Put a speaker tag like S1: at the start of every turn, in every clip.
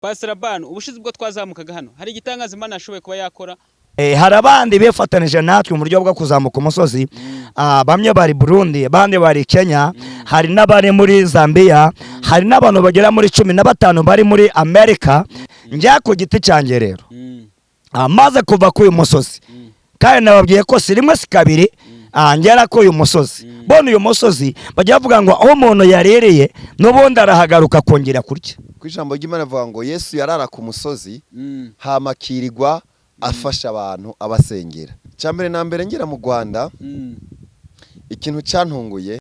S1: Pastor LABAN ubushize bwo twazamukaga hano hari igitangaza Imana yashoboye kuba yakora.
S2: Hari abandi befatanije natwe mu buryo bwo kuzamuka umusozi. Bamwe bari Burundi, abandi bari Kenya, hari n'abari muri Zambia, hari n'abantu bagera muri 15 bari muri Amerika. Njya ku giti cyanjye rero amaze kuva ku uyu musozi kandi nababwiye ko si rimwe si kabiri ngera ku uyu musozi. Bona uyu musozi bajya bavuga ngo aho umuntu yarereye n'ubundi arahagaruka kongera kurya.
S3: Ku ijambo ry'Imana avuga ngo Yesu yarara ku musozi hamakirirwa afasha abantu abasengera. Cyambere na mbere ngera mu Rwanda ikintu cyantunguye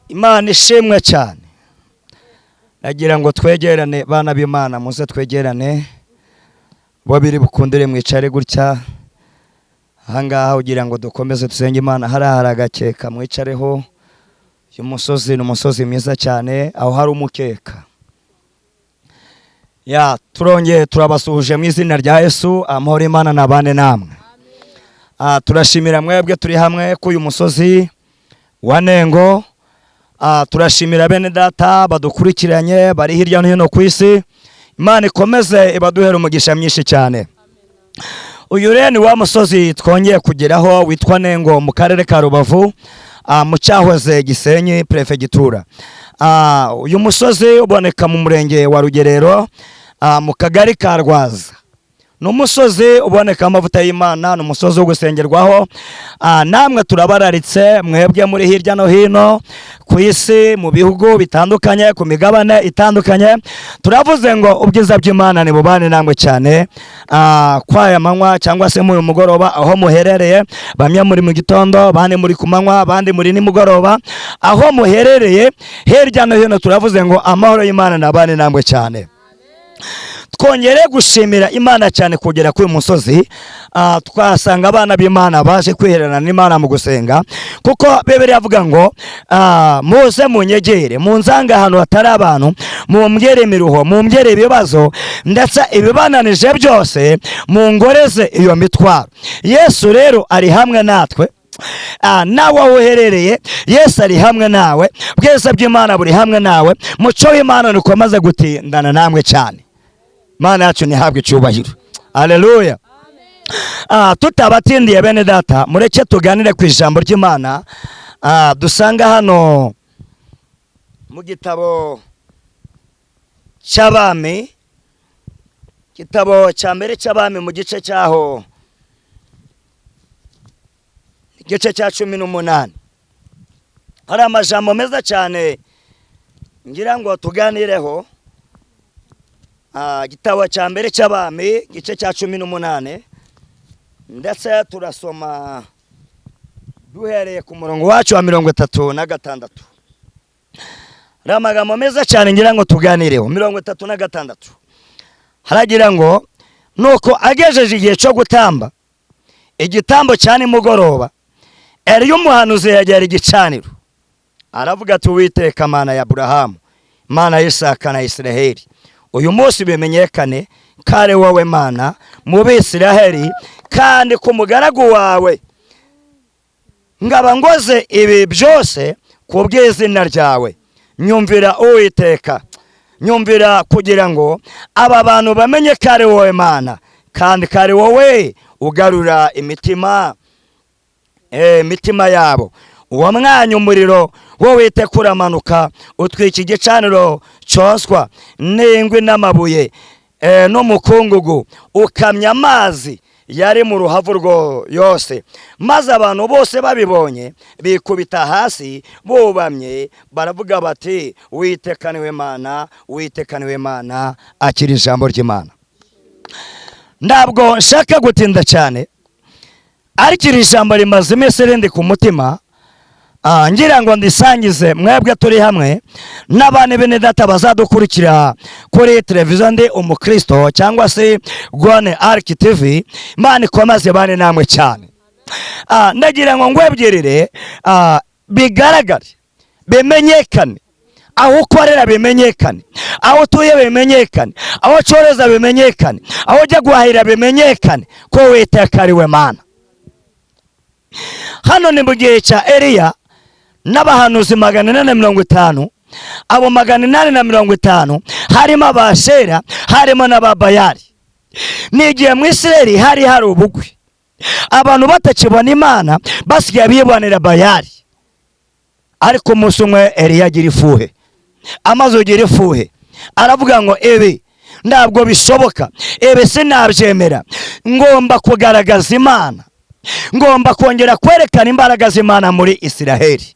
S2: Imana ishimwe cyane. Nagira ngo twegerane bana b'Imana, muze twegerane babiri bukundire mwicare gutya. Ahangaha ugira ngo dukomeze dusenge Imana. Hari agakeka mwicareho. Uyu musozi ni umusozi mwiza cyane aho hari umukeka. Turongeye turabasuhuje mu izina rya Yesu. Amahoro Imana nabane namwe. Turashimira mwebwe turi hamwe ku uyu musozi wa Nengo. Turashimira bene data badukurikiranye bari hirya no hino ku isi. Imana ikomeze ibaduhera umugisha myinshi cyane. Uyu rero ni wa musozi twongeye kugeraho witwa Nengo mu karere ka Rubavu, mu cyahoze Gisenyi prefegitura. Uyu musozi uboneka mu murenge wa Rugerero, mu kagari ka Rwaza. Numusozi uboneka amavuta y'Imana, numusozi wo gusengerwaho. Namwe turabararitse mwebwe muri hirya no hino ku isi, mu bihugu bitandukanye, ku migabane itandukanye. Turavuze ngo ubwiza bw'Imana ni bubane namwe cyane. Kwaya manywa cyangwa se mu mugoroba aho muherereye, bamwe muri mu gitondo, bandi muri kumanywa, bandi muri nimugoroba, aho muherereye hirya no hino turavuze ngo amahoro y'Imana nabane namwe cyane. Twongere gushimira Imana cyane kugera kuri musozi. Twasanga abana b'Imana baje kwihererana n'Imana mu gusenga, kuko Bibiliya avuga ngo muze munyegere, munzanga ahantu hatari abantu, mumbwire imiruho, mumbwire ibibazo, ndetse ibibananije byose mungoreze iyo mitwaro. Yesu rero ari hamwe natwe. Nawe aho uherereye Yesu ari hamwe nawe, bwiza bw'Imana buri hamwe nawe, muco w'Imana nukomaze gutindana namwe cyane. Mana yacu nihabwe icyubahiro. Haleluya. Tutabatindiye bene data, mureke tuganire ku ijambo ry'Imana dusanga hano mu gitabo cy'Abami, gitabo cya mbere cy'Abami mu gice cyaho, igice cya 18. Hari amajambo meza cyane ngira ngo tuganireho. Gitabo cya mbere cy'Abami igice cya 18, ndetse turasoma duhereye ku murongo wacu wa 36. Hari amagambo meza cyane ngira ngo tuganireho. 36 haragira ngo, nuko agejeje igihe cyo gutamba igitambo cya nimugoroba, umuhanuzi yagera igicaniro, aravuga ati Uwiteka Mana ya Aburahamu, Mana ya Isaka na Isiraheli, uyu munsi bimenyekane kare wowe Mana mu Bisiraheli, kandi ku mugaragu wawe ngaba ngoze ibi byose ku bw'izina ryawe. Nyumvira Uwiteka, nyumvira kugira ngo aba bantu bamenye kare wowe Mana, kandi kare wowe ugarura imitima yabo. Uwo mwanya umuriro wowe uramanuka utwika igicaniro cyoswa n'ingwi n'amabuye n'umukungugu, ukamya amazi yari mu ruhavu rwo yose. Maze abantu bose babibonye bikubita hasi bubamye, baravuga bati Uwiteka niwe Mana, Uwiteka niwe Mana. Akira ijambo ry'Imana. Ntabwo nshaka gutinda cyane, ariko iri jambo rimaze iminsi rindi ku mutima. Ngira ngo ndisangize mwebwe turi hamwe n'abane bene data bazadukurikira kuri televiziyo ndi UMUKRISTO cyangwa se Gone Ark TV. Imana ikomeze bane namwe cyane. Ndagira ngo ngwebgerere bigaragare, bimenyekane, aho ukorera bimenyekane, aho utuye bimenyekane, aho ucoreza bimenyekane, aho ujya guhahira bimenyekane ko Uwiteka ari we Mana. Hano ni mu gihe cya Eliya n'abahanuzi 450. Abo 850 harimo abashera, harimo n'ababayari. Nigiye mu Isiraheli hari ubugwe, abantu batakibona Imana basigaye bibonera bayari. Ariko umunsi umwe Eliya agira ifuhe, amaze kugira ifuhe aravuga ngo ebi ntabwo bishoboka, ebe sinabyemera, ngomba kugaragaza Imana, ngomba kongera kwerekana imbaraga z'Imana muri Isiraheli.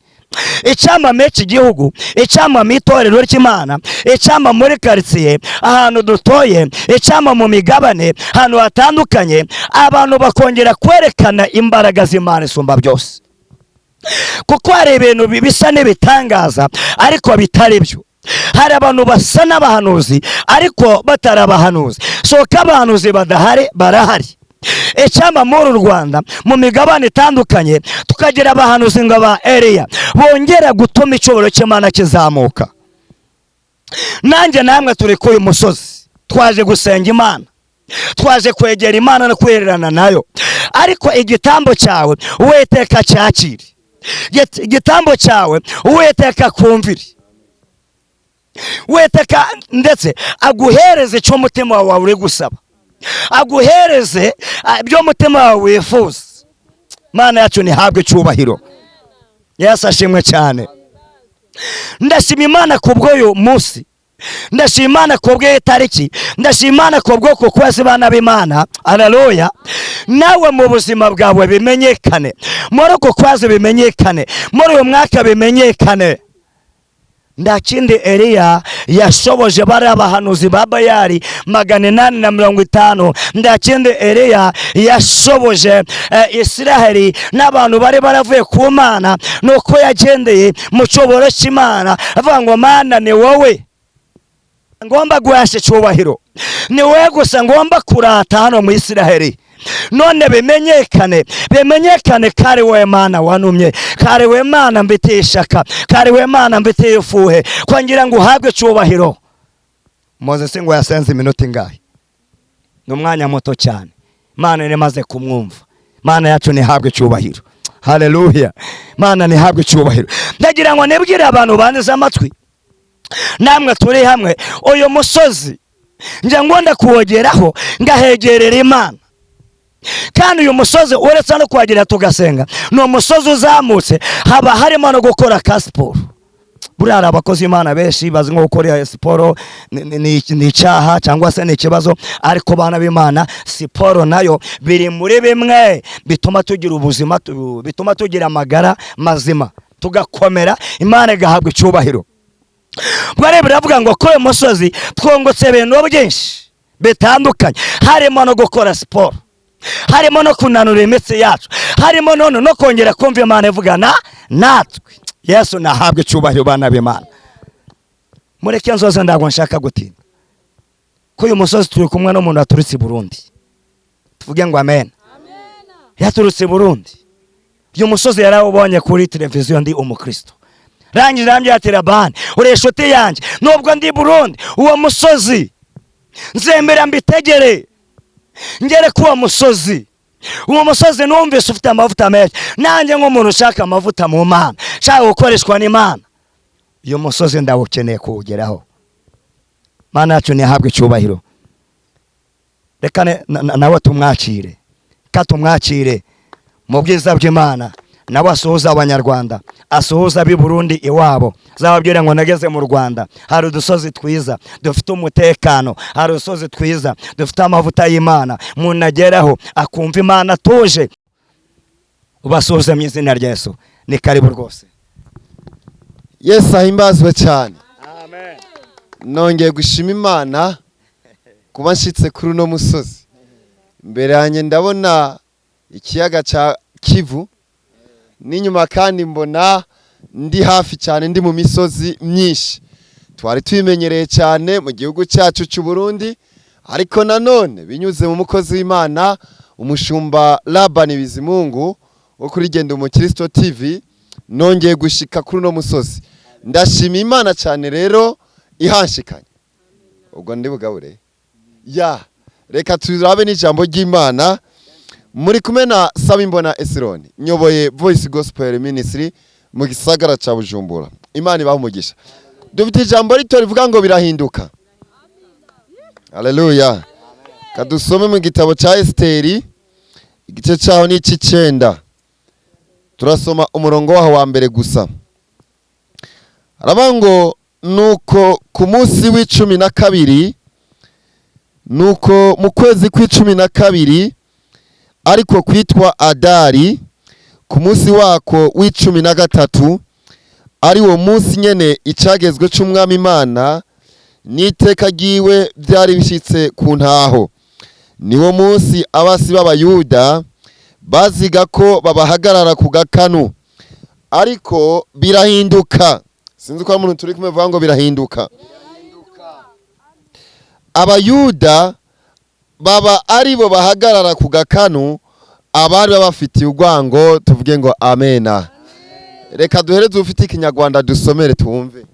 S2: Icyama meci gihugu, icyama mitorero ry'Imana, icyama muri quartier ahantu dutoye, icyama mu migabane hano hatandukanye, abantu bakongera kwerekana imbaraga z'Imana isumba byose. Kuko hari ibintu bisa n'ibitangaza ariko bitari byo. Hari abantu basa n'abahanuzi ariko batari abahanuzi. Soka abahanuzi badahari barahari. Icyama muri Rwanda mu migabane itandukanye tukagira abahanuzi ngo ba Eliya bongera gutuma icyubahiro cy'Imana kizamuka. Nanjye namwe turi kuri musozi twaje gusenga Imana, twaje kwegera Imana no kwererana nayo, ariko igitambo cyawe Uwiteka cyakire. igitambo cyawe Uwiteka kumvire, Uwiteka ndetse aguhereze icyo umutima wawe uri gusaba, aguhereze ibyo umutima wawe wifuza. Mana yacu nihabwe icyubahiro. Yesu ashimwe cyane. Ndashima Imana kubw'uyu munsi, ndashima Imana kubw'iyi tariki, ndashima Imana kubw'uko kwezi bana b'Imana. Haleluya. Nawe mu buzima bwawe bimenyekane, muri uko kwezi bimenyekane, muri uyu mwaka bimenyekane. Ndakindi Eliya yashoboje bari abahanuzi ba Bayali 850. Ndakindi Eliya yashoboje Isiraheli n'abantu bari baravuye ku Mana, nuko yagendeye mu cyoboro cy'Imana avuga ngo Mana ni wowe ngomba guhasha icyubahiro, ni wowe gusa ngomba kurata hano mu Isiraheli. None bimenyekane, bimenyekane kari we Mana wanumye, kari we Mana mbitiye ishaka, kari we Mana mbitiye ufuhe, kwangira ngo uhabwe icyubahiro. Moses ngo yasenze iminota ingahe? N'umwanya muto cyane. Mana nemaze kumwumva. Mana yacu nihabwe icyubahiro. Haleluya. Mana nihabwe icyubahiro. Ndagira ngo nebwire abantu baneze amatwi, namwe turi hamwe, uyu musozi nje ngonda kuwogeraho ngahegerera Imana. Kandi uyu musozi uretse no kuhagira tugasenga, no musozi uzamutse haba harimo no gukora kasiporo. Burara abakozi Imana benshi bazi nko gukora siporo ni icyaha cyangwa se ni ikibazo, ariko bana b'Imana siporo nayo biri muri bimwe bituma tugira ubuzima, bituma tugira amagara mazima, tugakomera, Imana igahabwa icyubahiro. Bware biravuga ngo ko uyu musozi twongotse ibintu byinshi bitandukanye, harimo no gukora siporo, harimo no kunanura imitsi yacu, harimo no kongera kumva Imana ivugana natwe. Yesu nahabwe icyubahiro bana b'Imana. Mureke nzoze ndago nshaka gutinda ko uyu musozi turi kumwe n'umuntu aturutse Burundi. Tuvuge ngo amen. Yaturutse Burundi. Uyu musozi yarawubonye kuri televiziyo ndi umukristo. Rangije ati LABAN uri inshuti yanjye, nubwo ndi Burundi uwo musozi nzemera mbitegere ngere ku uwo musozi. Uwo musozi numvise ufite amavuta menshi, nanjye nk'umuntu ushaka amavuta mu Mana, shaka gukoreshwa n'Imana, uyu musozi ndawukeneye kuwugeraho. Mana yacu nihabwe icyubahiro. Reka nawe tumwakire, katumwakire mu bwiza bw'Imana. Nawe asuhuza abanyarwanda, asuhuza ab'i Burundi iwabo, zababwira ngo nageze mu Rwanda, hari udusozi twiza dufite umutekano, hari udusozi twiza dufite amavuta y'Imana, munageraho akumva Imana tuje. Ubasuhuze mu izina rya Yesu. Ni karibu rwose.
S3: Yesu ahimbazwe cyane.
S2: Amen.
S3: Nongeye gushima Imana kuba nshitse kuri uno musozi. Mbere yanjye ndabona ikiyaga cya Kivu, n'inyuma kandi mbona ndi hafi cyane, ndi mu misozi myinshi twari twimenyereye cyane mu gihugu cyacu cy'u Burundi, ariko nanone binyuze mu mukozi w'Imana umushumba LABAN Bizimungu wo kuri Genda UMUKRISTO TV, nongeye gushika kuri uno musozi. Ndashima Imana cyane rero ihanshikanye. Ubwo ndi bugabure reka turabe n'ijambo ry'Imana. Muri kumena Sabimbona Esironi, nyoboye Voice Gospel Ministry mu gisagara ca Bujumbura. Imana ibahe umugisha. Dufite ijambo rito rivuga ngo birahinduka. Haleluya. Kadusome mu gitabo ca Esteri, igice cyaho ni 9. Turasoma umurongo waho wa mbere gusa. Arabango nuko ku munsi w'12, nuko mu kwezi kwa'12 ariko kwitwa Adari, ku munsi wako w'13, ari wo munsi nyene icagezwe c'umwami Imana n'iteka ryiwe byari bishitse ku ntaho. Niwo munsi abasi b'Abayuda baziga ko babahagarara ku gakanu, ariko birahinduka. Sinzi ko umuntu turi kumwe ngo birahinduka. Abayuda baba aribo bahagarara ku gakanu, abari bafitiye urwango. Tuvuge ngo amena. Reka duhereze ufite ikinyarwanda dusomere twumve.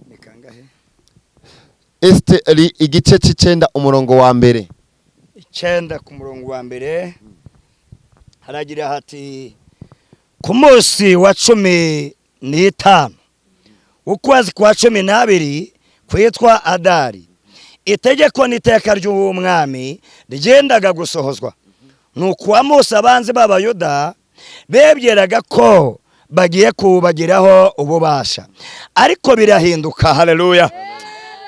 S3: Esteri igice c'9 umurongo wa mbere.
S2: 9 ku murongo wa mbere haragira hati ku munsi wa 15 ukwezi kwa 12 kwitwa Adari, itegeko n'iteka ry'umwami rigendaga gusohozwa. Nuko Amosi abanzi b'Abayuda bebyeraga ko bagiye kubagiraho ububasha, ariko birahinduka. Haleluya!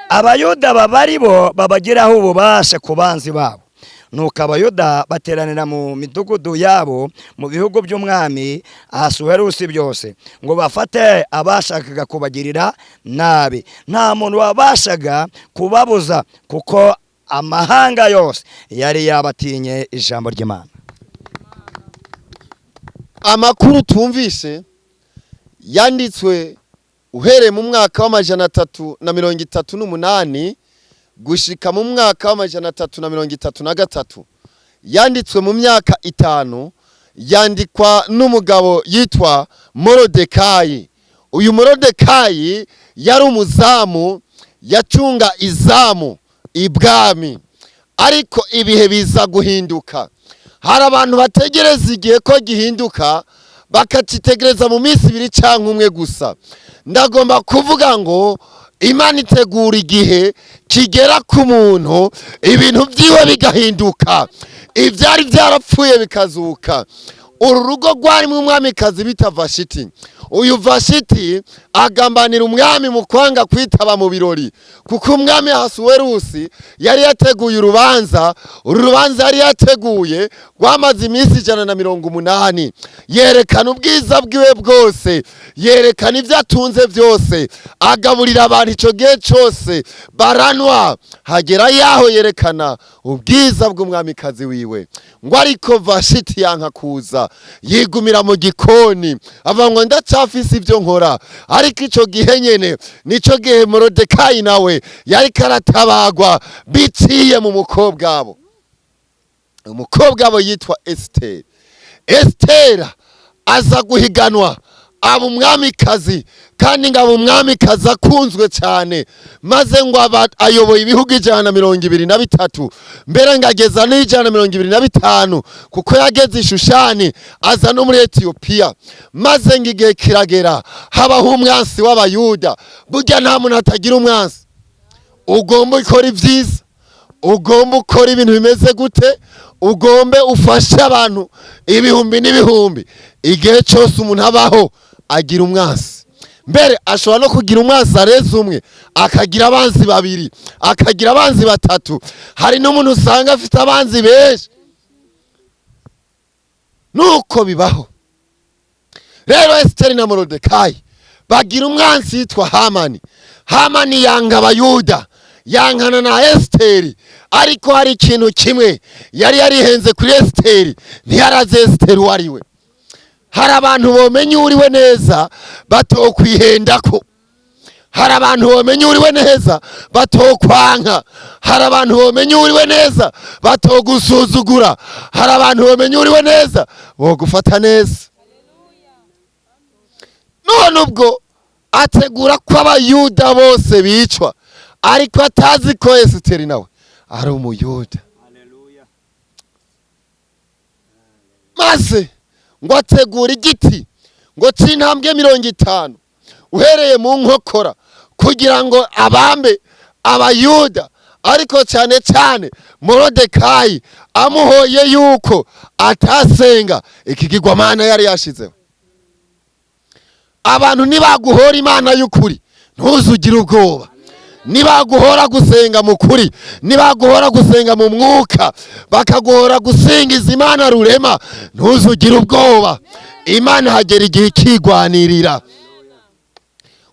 S2: Abayuda babaribo babagiraho ububasha ku banzi babo. Nuko Abayuda bateranira mu midugudu yabo mu bihugu by'umwami Ahasuwerusi byose, ngo bafate abashakaga kubagirira nabi. Nta muntu wabashaga kubabuza, kuko amahanga yose yari yabatinye ijambo ry'Imana.
S3: Amakuru tumvise yanditswe uhereye mu mwaka wa 338 gushika mu mwaka wa 333, yanditswe mu myaka 5, yandikwa n'umugabo yitwa Morodekayi. Uyu Morodekayi yari umuzamu, yacunga izamu ibwami, ariko ibihe biza guhinduka. Hari abantu bategereza igihe ko gihinduka, bakacitegereza mu minsi 2 cyangwa 1 gusa. Ndagomba kuvuga ngo Imana itegura igihe kigera ku muntu ibintu byiwe bigahinduka, ibyari byarapfuye bikazuka. Uru rugo rwari mu mwamikazi bita Vashiti. Uyu Vashiti agambanira umwami mu kwanga kwitaba mu birori, kuko umwami Ahasuwerusi yari yateguye urubanza. Uru rubanza yari yateguye rwamaze iminsi 180, yerekana ubwiza bwiwe bwose, yerekana ibyo atunze byose, agaburira abantu icyo gihe cyose baranwa. Hagera yaho yerekana ubwiza bw'umwamikazi wiwe, ngo ariko Vashiti yanka kuza, yigumira mu gikoni, ava ngo ndacafise ibyo nkora. Ariko icyo gihe nyene nico gihe Morodekayi nawe yari karatabagwa biciye mu mukobwa wabo. Umukobwa wabo yitwa Esiteri. Esiteri aza guhiganwa aba umwamikazi, kandi ngo aba umwamikazi akunzwe cyane, maze ngo ayoboye ibihugu 123, mbere ngo ageza n'125, kuko yageze Ishushani aza no muri Etiyopiya. Maze ngo igihe kiragera habaho umwansi w'Abayuda. Burya nta muntu atagira umwansi. Ugomba ukora ibyiza, ugomba ukora ibintu bimeze gute, ugombe ufashe abantu ibihumbi n'ibihumbi. Igihe cyose umuntu abaho agira umwansi. Mbere ashobora no kugira umwansi areze umwe, akagira abanzi 2, akagira abanzi 3. Hari n'umuntu usanga afite abanzi benshi. Nuko bibaho. Rero Esiteri na Morodekayi bagira umwansi yitwa Hamani. Hamani yanga Abayuda, yankana na Esiteri, ariko hari ikintu kimwe yari yarihenze kuri Esiteri, ntiyaraze Esiteri uwo ari we. Hari abantu bomenye uriwe neza batokwihendako, hari abantu bomenye uriwe neza batokwanka, hari abantu bomenye uriwe neza batogusuzugura, hari abantu bomenye uriwe neza bogufata neza. None ubwo ategura ko Abayuda bose bicwa, ariko atazi ko Esiteri nawe ari umuyuda. Maze ngo ategura igiti ngo c'intambwe 50 uhereye mu nkokora, kugira ngo abambe Abayuda. Ariko cyane cyane Morodekayi amuhoye yuko atasenga ikigirwamana yari yashizeho. Abantu nibaguhora Imana y'ukuri ntuzugire ubwoba. Nibaguhora gusenga mu kuri, nibaguhora gusenga mu mwuka, bakaguhora gusingiza Imana rurema, ntuzugire ubwoba. Imana hagera igihe ikigwanirira.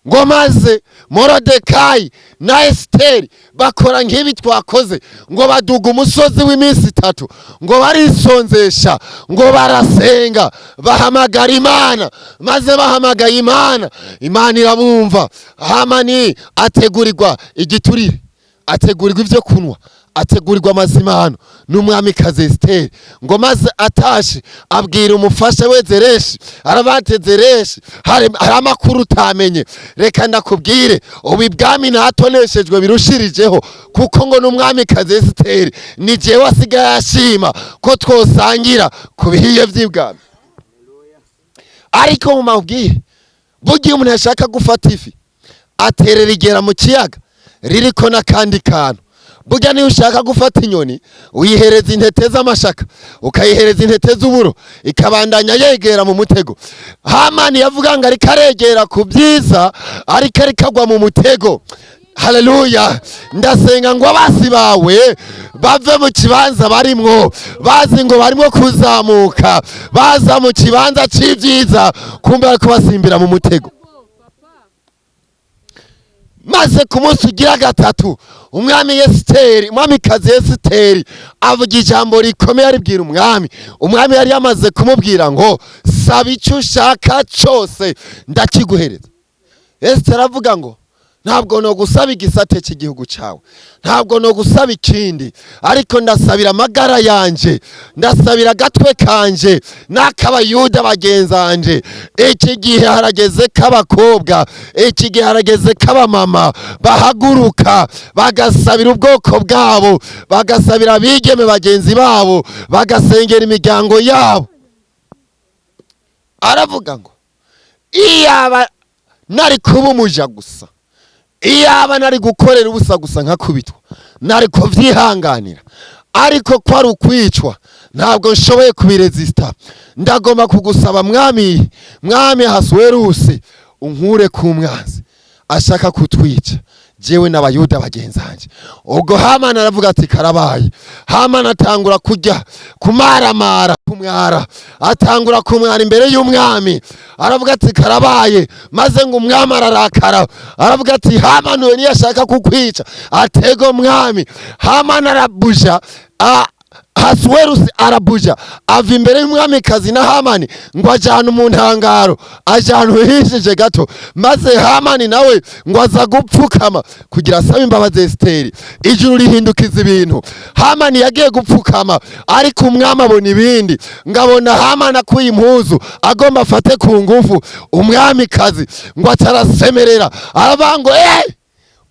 S3: Ngo maze Morodekayi na Esiteri bakora nk'ibi twakoze, ngo baduga umusozi w'iminsi 3, ngo barisonzesha, ngo barasenga, bahamagara Imana. Maze bahamagaye Imana, Imana irabumva. Hamani ategurirwa igiturire, ategurirwa ibyo kunwa, ategurirwa amazimano n'umwamikazi Esiteri. Ngo maze atashe abwira umufasha we Zereshi, arabate Zereshi, hari amakuru utamenye. Reka ndakubwire, ubwami natoneshejwe birushirijeho, kuko ngo n'umwamikazi Esiteri ni jewe wasigaye ashima ko twosangira ku bihiye by'ibwami. ariko mu mabwire bugiye umuntu yashaka gufata ifi aterera igera mu kiyaga ririko n'akandi kantu. Burya niyo ushaka gufata inyoni uyihereza intete z'amashaka ukayihereza intete z'uburo ikabandanya yegera mu mutego. Hamani yavuga ngo ariko aregera ku byiza ariko arikagwa mu mutego. Haleluya. Ndasenga ngo abasi bawe bave mu kibanza barimwo bazi ngo barimo kuzamuka baza mu kibanza c'ivyiza kumbe ariko basimbira mu mutego. Maze ku munsi ugira gatatu umwami Esiteri, umwamikazi Esiteri avuga ijambo rikomeye aribwira umwami. Umwami yari yamaze kumubwira ngo saba icyo ushaka cyose ndakiguhereza. Esiteri avuga ngo ntabwo no gusaba igisate cy'igihugu cyawe, ntabwo no gusaba ikindi, ariko ndasabira amagara yanje, ndasabira agatwe kanje n'akabayuda bagenzanje. Iki gihe harageze k'abakobwa, iki gihe harageze k'abamama bahaguruka bagasabira ubwoko bwabo, bagasabira abigeme bagenzi babo, bagasengera imiryango yabo. Aravuga ngo iyaba nari kuba umuja gusa, iyaba nari gukorera ubusa gusa nkakubitwa nari kuvyihanganira, ariko ko ari ukwicwa ntabwo nshoboye kubiresista. Ndagomba kugusaba mwami, mwami Ahasuwerusi, unkure ku mwanzi ashaka kutwica jewe n'abayuda bagenzanje. Ubwo Hamani aravuga ati karabaye. Hamani atangura kujya kumaramara kumwara, atangura kumwara imbere y'umwami. Aravuga ati karabaye. Maze ngo umwami ararakara, aravuga ati Hamani we niyo ashaka kukwica. Atego mwami. Hamani arabuja, Ahasuwerusi arabuja ava imbere y'umwamikazi na Hamani ngo ajana mu ntangaro, ajana uhishije gato. Maze Hamani nawe ngo aza gupfukama kugira asabe imbabazi Esiteri. Ijuru rihindukiza ibintu. Hamani yagiye gupfukama, ariko umwami abona ibindi. Ngabona Hamani akuye impuzu agomba afate ku ngufu umwamikazi, ngo atarasemerera aravuga ngo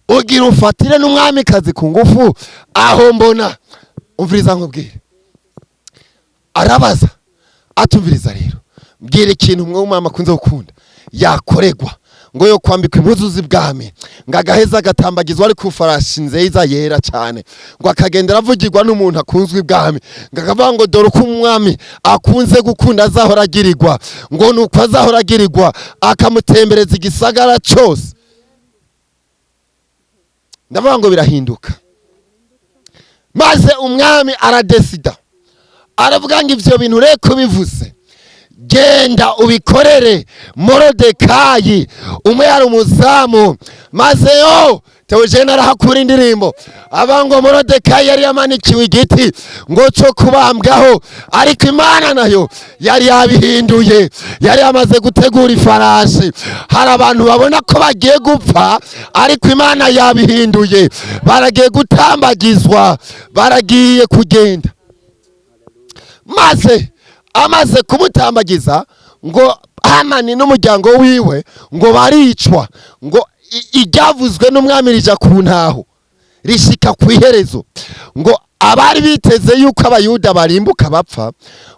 S3: ugira ufatire n'umwamikazi ku ngufu aho mbona. Umviriza nkubwire. Arabaza atumviriza rero, mbwira ikintu umwami akunze gukunda yakoregwa, ngo yo kwambika impuzu z'ibwami, ngo agaheza agatambagizwa ari ku farashi nziza yera cyane, ngo akagendera avugirwa n'umuntu akunzwe ibwami, ngo akavuga ngo dore uko umwami akunze gukunda azahora agirirwa, ngo nuko azahora agirirwa akamutembereza igisagara cyose. Ndavuga ngo birahinduka. Maze umwami aradesida, aravuga ngo ivyo bintu reko bivuze genda ubikorere Morodekayi, umwe yari umuzamu. Maze Theogene arahakura indirimbo abango Morodekayi yari yamanikiwe igiti ngo cyo kubambwaho, ariko Imana nayo yari yabihinduye, yari yamaze gutegura ifarashi. Hari abantu babona ko bagiye gupfa, ariko Imana yabihinduye, baragiye gutambagizwa, baragiye kugenda. Maze amaze kumutambagiza ngo Hamani n'umuryango wiwe ngo baricwa, ngo iryavuzwe n'umwami rija ku ntaho rishika ku iherezo. Ngo abari biteze yuko abayuda barimbuka bapfa,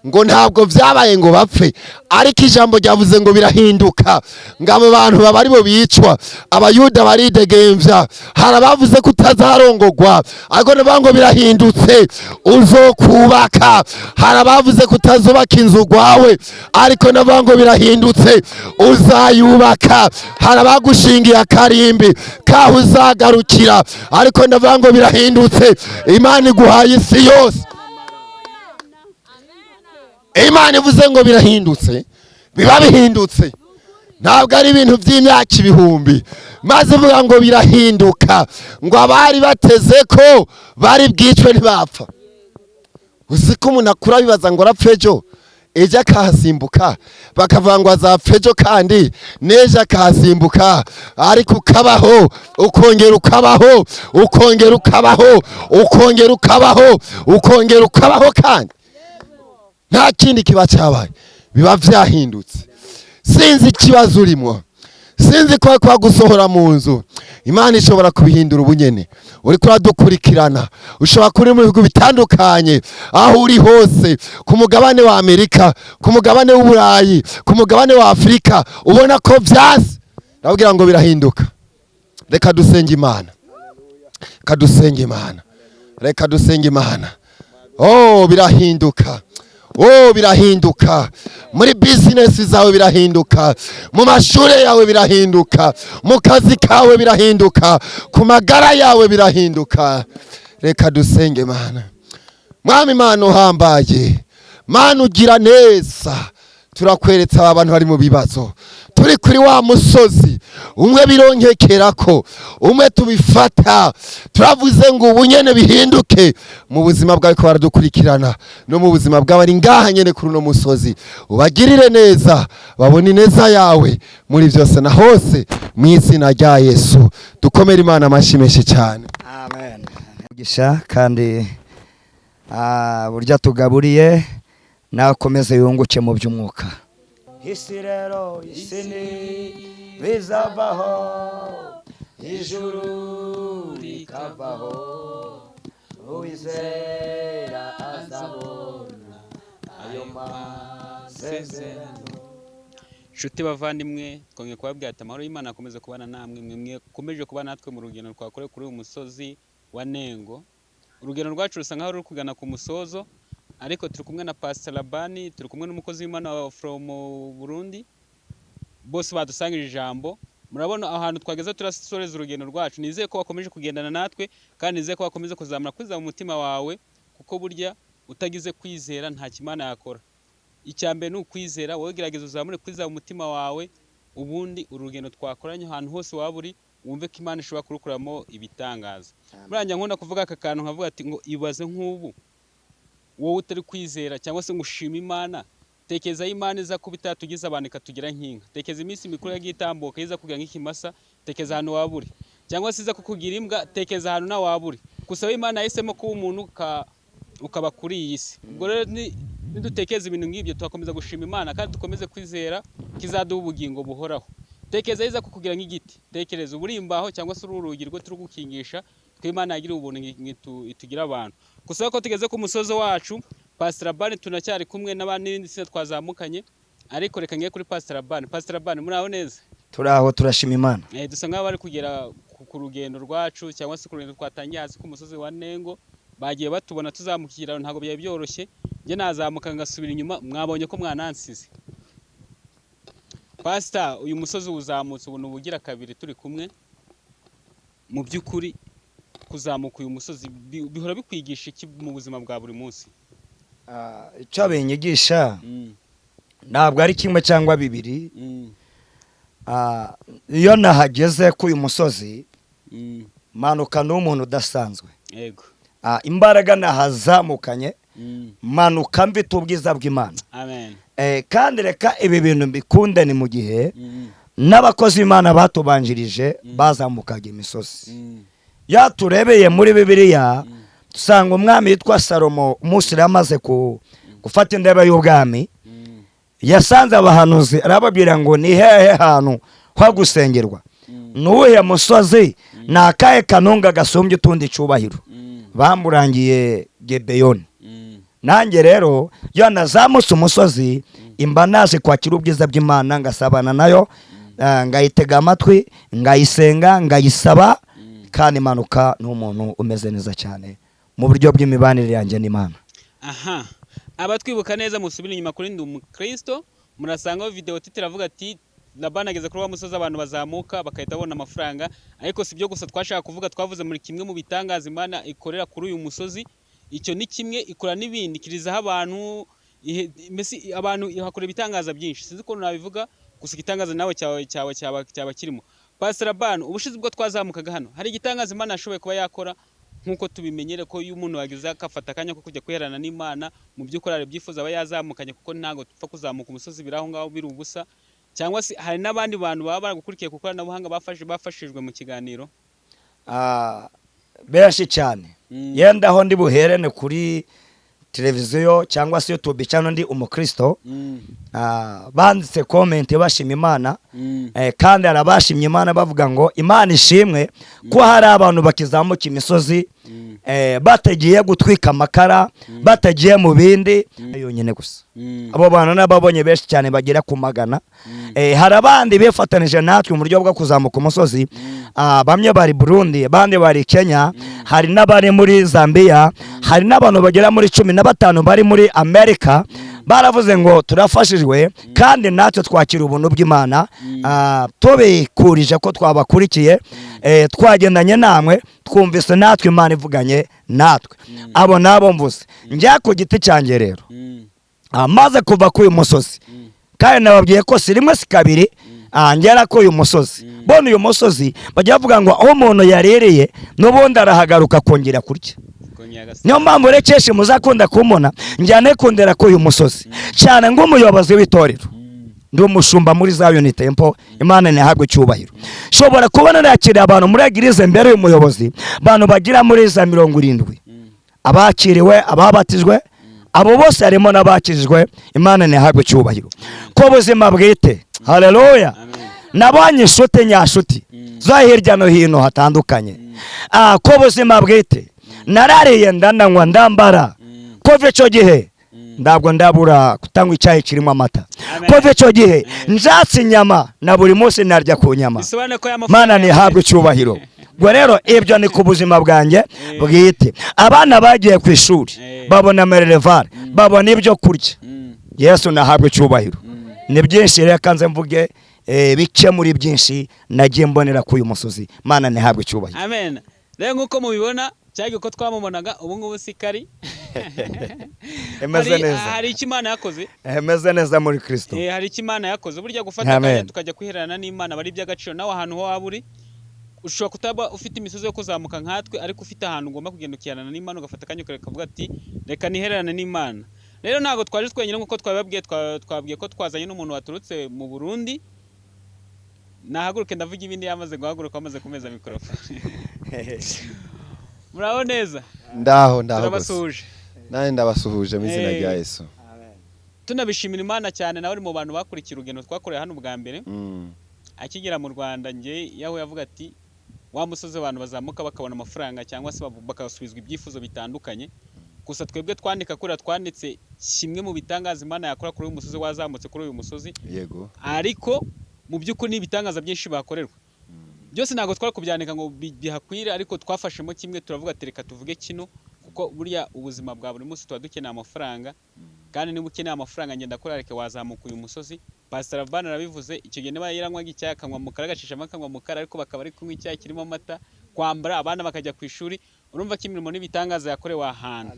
S3: ngo ntabwo vyabaye ngo bapfe, ariko ijambo ryavuze ngo birahinduka, ngo abo bantu babari bo bicwa abayuda baridegemvya. Hari abavuze ko utazarongogwa, ariko navuga ngo birahindutse uzokubaka. Hari abavuze ko utazubaka inzu gwawe, ariko navuga ngo birahindutse uzayubaka. Hari abagushingiye akarimbi kaho uzagarukira, ariko navuga ngo birahindutse. Imana iguhaye isi yose. Imana ivuze ngo birahindutse, biba bihindutse. Ntabwo ari ibintu by'imyaka ibihumbi. Maze ivuga ngo birahinduka, ngo abari bateze ko bari bwicwe ntibapfa. Uzi ko umuntu akura bibaza ngo arapfe ejo, ejo akahasimbuka, bakavuga ngo azapfa ejo kandi n'ejo akahasimbuka, ariko ukabaho ukongera ukabaho ukongera ukabaho ukongera ukabaho ukongera ukabaho, kandi nta kindi kiba cyabaye, biba vyahindutse. Sinzi ikibazo urimo, sinzi ko kwa gusohora mu nzu Imana ishobora kubihindura ubunyene. uri kuradukurikirana ushobora kuri mu bihugu bitandukanye aho uri hose ku mugabane wa Amerika ku mugabane w'Uburayi ku mugabane wa Afrika ubona ko vyase ndabwira ngo birahinduka reka dusenge Imana kadusenge Imana reka dusenge Imana birahinduka birahinduka muri business zawe birahinduka mu mashure yawe birahinduka mu kazi kawe birahinduka ku magara yawe birahinduka reka dusenge Mana Mwami Mana uhambaye Mana ugira neza turakweretse abantu bari mu bibazo turi kuri wa musozi umwe bironkekerako umwe tubifata turavuze ngo ubunyene bihinduke mu buzima bwawe ko baradukurikirana no mu buzima bw'abari ngaha nyene kuri no musozi ubagirire neza babone neza yawe muri byose na hose mu izina rya Yesu dukomere Imana amashimeshi cyane
S2: amen mugisha kandi burya tugaburiye nakomeze yunguke mu by'umwuka isi rero isi ni bizavaho ijuru rikavaho uwizera azabona ayo masezerano.
S1: Nshuti bavandimwe twongeye kubabwira ati amahoro y'Imana akomeze kubana namwe mwe komeje kubana natwe mu rugendo twakoreye kuri uyu musozi wa Nengo. Urugendo rwacu rusa nkaho ruri kugana ku musozo ariko turi kumwe na Pastor LABAN, turi kumwe n'umukozi w'Imana from Burundi, bose badusangije ijambo. Murabona ahantu twageze turasoreza urugendo rwacu. Nizeye ko bakomeje kugendana natwe kandi nizeye ko bakomeze kuzamura kwiza mu mutima wawe, kuko burya utagize kwizera nta kimana yakora. Icyambere ni ukwizera, wowe gerageza uzamure kwiza mu mutima wawe, ubundi urugendo twakoranye ahantu hose waburi wumve ko Imana ishobora kurukuramo ibitangaza. Muranja nkunda kuvuga aka kantu nkavuga ati ngo ibaze nk'ubu wowe utari kwizera cyangwa se ngo ushime Imana, tekeza Imana iza kubita tugize abantu ikatugira nk'inka, tekeza iminsi mikuru yagiye itambuka iza kugira nk'ikimasa, tekeza ahantu waburi, cyangwa se iza kukugira imbwa, tekeza ahantu na waburi. Kusaba Imana yahisemo kuba umuntu ukaba kuri iyi si. Ubwo rero nidutekeza ibintu nk'ibyo tugakomeza gushima Imana kandi dukomeze kwizera kizaduha ubugingo buhoraho. Tekeza iza kukugira nk'igiti, tekereza uburimbaho cyangwa se urugi rwo turi gukingisha tw'Imana yagira ubuntu itugira abantu. Kusaba ko tugeze ku musozo wacu, Pastor LABAN tunacyari kumwe n'abandi n'indi sina twazamukanye, ariko reka ngiye kuri Pastor LABAN. Pastor LABAN muraho neza?
S2: Turaho turashima Imana.
S1: Dusa nk'aho bari kugera ku rugendo rwacu cyangwa se ku rugendo twatangiye hasi ku musozi wa Nengo, bagiye batubona tuzamukira ntago byari byoroshye, nge nazamuka ngasubira inyuma, mwabonye ko mwanansize. Pastor, uyu musozi uzamutse ubuntu bugira kabiri turi kumwe, mu by'ukuri kuzamuka uyu musozi bihora bikwigisha iki mu buzima bwa buri munsi?
S2: Icyo binyigisha ntabwo ari kimwe cyangwa bibiri. Iyo nahageze ku uyu musozi manuka n'umuntu udasanzwe.
S1: Yego.
S2: Imbaraga nahazamukanye manuka mfite ubwiza bw'Imana.
S1: Amen.
S2: Kandi reka ibi bintu mbikunde ni mu gihe n'abakozi b'Imana batubanjirije bazamukaga imisozi. Yaturebeye muri Bibiliya dusanga umwami yitwa Salomo umunsi yamaze gufata indebe y'ubwami, yasanze abahanuzi arababwira ngo ni hehe hantu ho gusengerwa, n'uwuhe musozi nakahe kanunga gasumbye utundi cyubahiro. Bamurangiye Gebeyoni. Nanjye rero iyo nazamutse umusozi imba naje kwakira ubwiza bw'Imana, ngasabana nayo, ngayitega amatwi, ngayisenga, ngayisaba, kandi manuka n'umuntu umeze neza cyane mu buryo bw'imibanire yanjye n'Imana.
S1: Aha, abatwibuka neza musubira inyuma kuri Ndi Umukristo, murasangaho video titiravuga ati LABAN ageze kuri wa musozi abantu bazamuka bakahita babona amafaranga. Ariko si byo gusa twashaka kuvuga, twavuze muri kimwe mu bitangaza Imana ikorera kuri uyu musozi. Icyo ni kimwe, ikora n'ibindi, kirizaho abantu, mbese abantu ihakora ibitangaza byinshi. Sinzi ko nabivuga, gusa igitangaza nawe cyaba kirimo. Pastor LABAN, ubushize bwo twazamukaga hano hari igitangaza Imana yashoboye kuba yakora, nkuko tubimenyere ko iyo umuntu wagize akafata akanya ko kujya kwiherana n'Imana mu by'ukuri ari byifuza aba yazamukanye, kuko ntago tupfa kuzamuka umusozi biraho ngaho biri ubusa. Cyangwa se hari n'abandi bantu baba baragukurikiye ku ikoranabuhanga bafashijwe mu kiganiro?
S2: Benshi cyane. Yenda aho ndi buherene kuri televiziyo cyangwa se YouTube channel ndi umukristo banditse comment bashima Imana kandi arabashimye Imana bavuga ngo Imana ishimwe ko hari abantu bakizamuka imisozi batagiye gutwika amakara batagiye mu bindi yonyine gusa abo bantu nababonye benshi cyane bagera ku magana hari abandi befatanije natwe mu buryo bwo kuzamuka umusozi bamwe bari Burundi abandi bari Kenya hari n'abari muri Zambia hari n'abantu bagera muri 15 bari muri Amerika baravuze ngo turafashijwe kandi natwe twakira ubuntu bw'Imana tubikurije ko twabakurikiye twagendanye namwe twumvise natwe Imana ivuganye natwe abo nabo mvuze njya ku giti cyanjye rero amaze kuva ku uyu musozi kandi nababwiye ko si rimwe si kabiri ngera ko uyu musozi bone uyu musozi bajya bavuga ngo aho umuntu yarereye n'ubundi arahagaruka kongera kurya niyo mpamvu rekeshe muzakunda kumona njyane kundera ko uyu musozi cyane ng'umuyobozi w'itorero ndi umushumba muri Zion Temple Imana ntihabwe cyubahiro shobora kubona nakira abantu muri ageze mbere y'umuyobozi abantu bagira muri za 70 abakiriwe ababatijwe abo bose harimo n'abakijijwe Imana ntihabwe cyubahiro ko buzima bwite haleluya nabanye inshuti nyashuti zo hirya no hino hatandukanye ko buzima bwite narariye ndananywa ndambara kove cyo gihe ndabwo ndabura kutangwa icyayi kirimo amata kove cyo gihe njatsi nyama na buri munsi narya ku nyama Mana ntihabwe cyubahiro gwe rero ibyo ni ku buzima bwanjye bwite abana bagiye ku ishuri babona merelevare babona ibyo kurya Yesu nahabwe cyubahiro ni byinshi reka nze mvuge bike muri byinshi nagiye mbonera ku uyu musozi Mana ntihabwe cyubahiro
S1: amen rero nkuko mubibona cyangwa ko twamubonaga ubu ngubu sikari
S2: emeze neza
S1: hari icyo Imana yakoze
S2: emeze neza muri Kristo
S1: hari icyo Imana yakoze burya gufata kanya tukajya kwiherana n'Imana bari by'agaciro nawe ahantu ho waburi ushobora kutaba ufite imisozi yo kuzamuka nkatwe ariko ufite ahantu ugomba kugenda ukirana n'Imana ugafata kanya ukavuga ati reka niherane n'Imana rero ntago twaje twenyine nkuko twababwiye ko twazanye n'umuntu waturutse mu Burundi nahaguruke ndavuga ibindi yamaze guhaguruka amaze kumeza mikrofone muraho neza
S3: ndaho
S1: turabasuhuje
S3: nawe ndabasuhuje mu izina rya Yesu
S1: tunabishimira Imana cyane nawe mu bantu bakurikira urugendo twakoreye hano bwa mbere akigera mu Rwanda nge yaho yavuga ati wa musozi abantu bazamuka bakabona amafaranga cyangwa se bakasubizwa ibyifuzo bitandukanye gusa twebwe twandika kuri twanditse kimwe mu bitangaza Imana yakora kuri uyu musozi wazamutse kuri uyu musozi
S3: yego
S1: ariko mu by'ukuri ibitangaza byinshi bakorerwa byose ntago twari kubyandika ngo bihakwire ariko twafashemo kimwe turavuga tereka tuvuge kino kuko burya ubuzima bwa buri munsi tuba dukeneye amafaranga kandi niba ukeneye amafaranga ngenda kurareke wazamuka uyu musozi Pastor LABAN arabivuze icyo gihe niba yaranywaga icyayi akanywa mukara agacishamo akanywa mukara ariko bakaba ari kunywa icyayi kirimo amata kwambara abana bakajya ku ishuri urumva ko imirimo n'ibitangaza yakorewe ahantu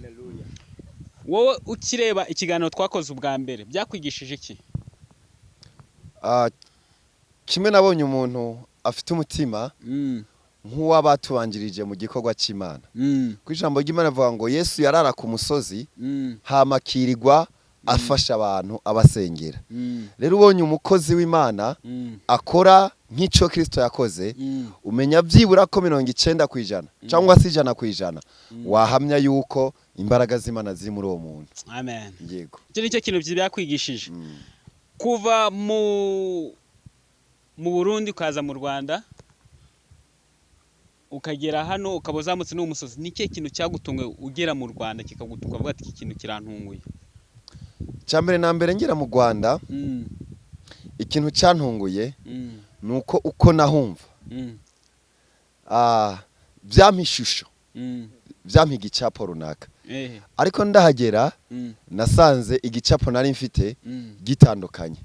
S1: wowe ukireba ikiganiro twakoze ubwa mbere byakwigishije iki
S3: kimwe nabonye umuntu afite umutima nk'uwabatubanjirije mu gikorwa cy'Imana ku ijambo ry'Imana avuga ngo Yesu yarara ku musozi hamakirirwa afasha abantu abasengera rero ubonye umukozi w'Imana akora nk'icyo Kristo yakoze umenya byibura ko 90% cyangwa se 100% wahamya yuko imbaraga z'Imana ziri muri uwo muntu
S1: amen
S3: yego
S1: icyo nicyo kintu byakwigishije kuva mu Burundi ukaza mu Rwanda ukagera hano ukaba uzamutse n'umusozi nike kintu cyagutunga ugera mu Rwanda kikagutunga avuga ati iki kintu kirantunguye
S3: cyambere na mbere ngera mu Rwanda ikintu cyantunguye nuko uko nahumva byampa ishusho byampa igicapo runaka ariko ndahagera nasanze igicapo nari mfite gitandukanye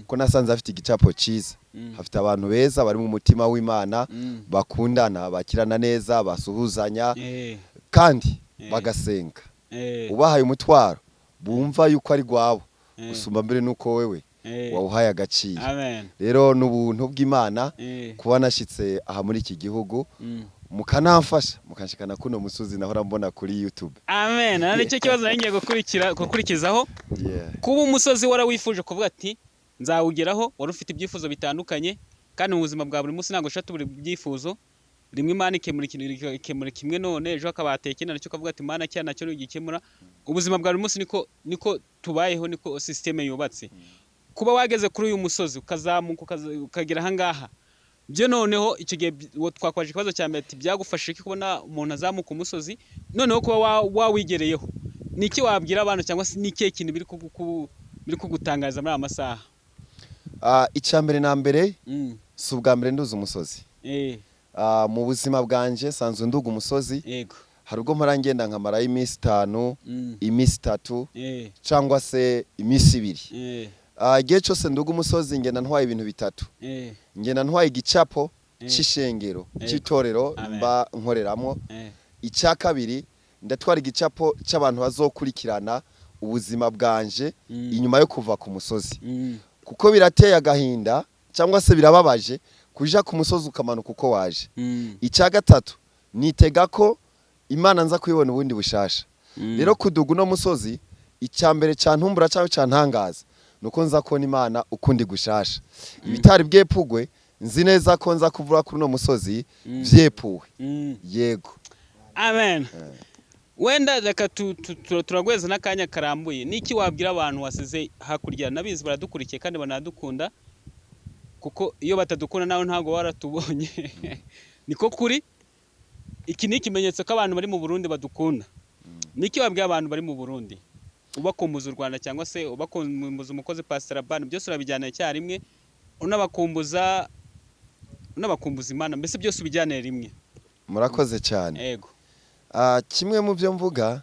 S3: ko nasanze afite igicapo cyiza hafite abantu beza bari mu mutima w'Imana bakundana bakirana neza basuhuzanya kandi bagasenga ubahaye umutwaro bumva yuko ari gwabo usumba mbere nuko wewe wawuhaye agaciro rero n'ubuntu bw'Imana kuba nashyitse aha muri iki gihugu mukanamfasha mukanshikana kuno musozi nahora mbona kuri YouTube
S1: amen nicyo kibazo ngiye gukurikizaho kuba umusozi warawifuje kuvuga ati nzawugeraho wari ufite ibyifuzo bitandukanye kandi mu buzima bwa buri munsi ntago shatu buri byifuzo rimwe Imana ikemura kimwe none ejo akabateye ikindi nacyo kavuga ati Imana cyane nacyo gikemura ubuzima bwa buri munsi niko tubayeho, niko systeme yubatse. Kuba wageze kuri uyu musozi ukazamuka ukagera aha ngaha, byo noneho icyo gihe twakwaje ikibazo cya mbere ati byagufashe iki kubona umuntu azamuka umusozi, noneho kuba wawigereyeho niki wabwira abantu cyangwa se niki kintu biri kugutangariza muri aya masaha?
S3: Icyambere na mbere si ubwa mbere nduza umusozi. Mu buzima bwanje sanzwe nduga umusozi.
S1: Yego.
S3: Hari ubwo mpora ngenda nkamara iminsi 5, iminsi 3 cyangwa se iminsi 2. Igihe cyose nduga umusozi ngenda ntwaye ibintu bitatu. Ngenda ntwaye igicapo cy'ishengero cy'itorero mba nkoreramo. Icya kabiri ndatwara igicapo cy'abantu bazokurikirana ubuzima bwanje inyuma yo kuva ku musozi. Kuko birateye agahinda cyangwa se birababaje kuja ku musozi ukamanuka uko waje. Icya gatatu nitega ko Imana nza kuyibona ubundi bushasha. Rero kuduga no musozi icyambere cyantumbura cyangwa cyantangaza nuko nza kubona Imana ukundi gushasha. Ibitari byepugwe nzi neza ko nza kuvura kuri no musozi byepuwe. Yego.
S1: Amen. Wenda reka turagweza n'akanya karambuye. Niki wabwira abantu wasize hakurya? Nabizi baradukurikiye kandi banadukunda, kuko iyo batadukunda nawe ntago waratubonye. Niko kuri iki ni ikimenyetso ko abantu bari mu Burundi badukunda. Niki wabwira abantu bari mu Burundi ubakumbuza u Rwanda cyangwa se ubakumbuza umukozi Pastor LABAN, byose urabijyana rimwe, unabakumbuza Imana, mbese byose ubijyane rimwe?
S3: Murakoze cyane.
S1: Yego.
S3: Kimwe mu byo mvuga,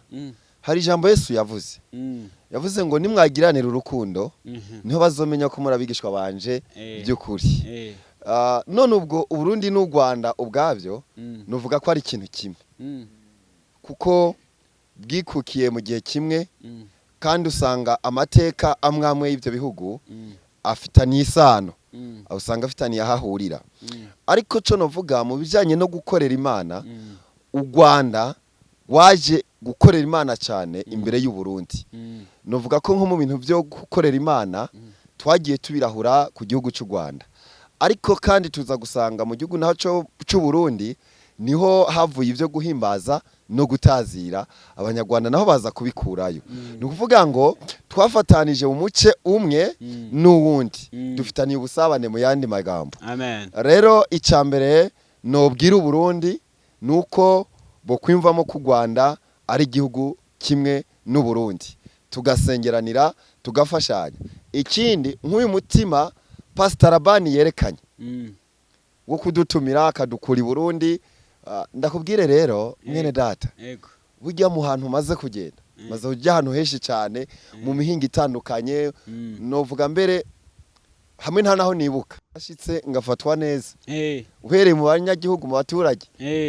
S3: hari ijambo Yesu yavuze. Yavuze ngo nimwagiranira urukundo niho bazomenya ko murabigishwa banje by'ukuri. None ubwo Burundi n'u Rwanda ubwabyo nuvuga ko ari ikintu kimwe, kuko bwikukiye mu gihe kimwe, kandi usanga amateka amwamwe y'ibyo bihugu afitaniye isano, usanga afitaniye ahahurira. Ariko cyo novuga mu bijyanye no gukorera Imana, u Rwanda waje gukorera Imana cyane imbere y'u Burundi. Novuga ko nko mu bintu byo gukorera Imana twagiye tubirahura ku gihugu cy'u Rwanda, ariko kandi tuza gusanga mu gihugu naho cy'u Burundi niho havuye ibyo guhimbaza no gutazira, abanyarwanda naho baza kubikurayo. Ni ukuvuga ngo twafatanije umuce umwe n'uwundi, dufitaniye ubusabane mu yandi magambo.
S1: Amen.
S3: Rero icyambere nobwira u Burundi nuko bo kwimvamo ku Rwanda ari igihugu kimwe n'u Burundi, tugasengeranira tugafashanya. Ikindi nk'uyu mutima Pastor LABAN yerekanye wo kudutumira akadukura i Burundi, ndakubwire rero mwene data, burya mu hantu maze kugenda maze ujya ahantu henshi cyane mu mihinga itandukanye, novuga mbere hamwe nta naho nibuka ashitse ngafatwa neza. Uhereye mu banyagihugu mu baturage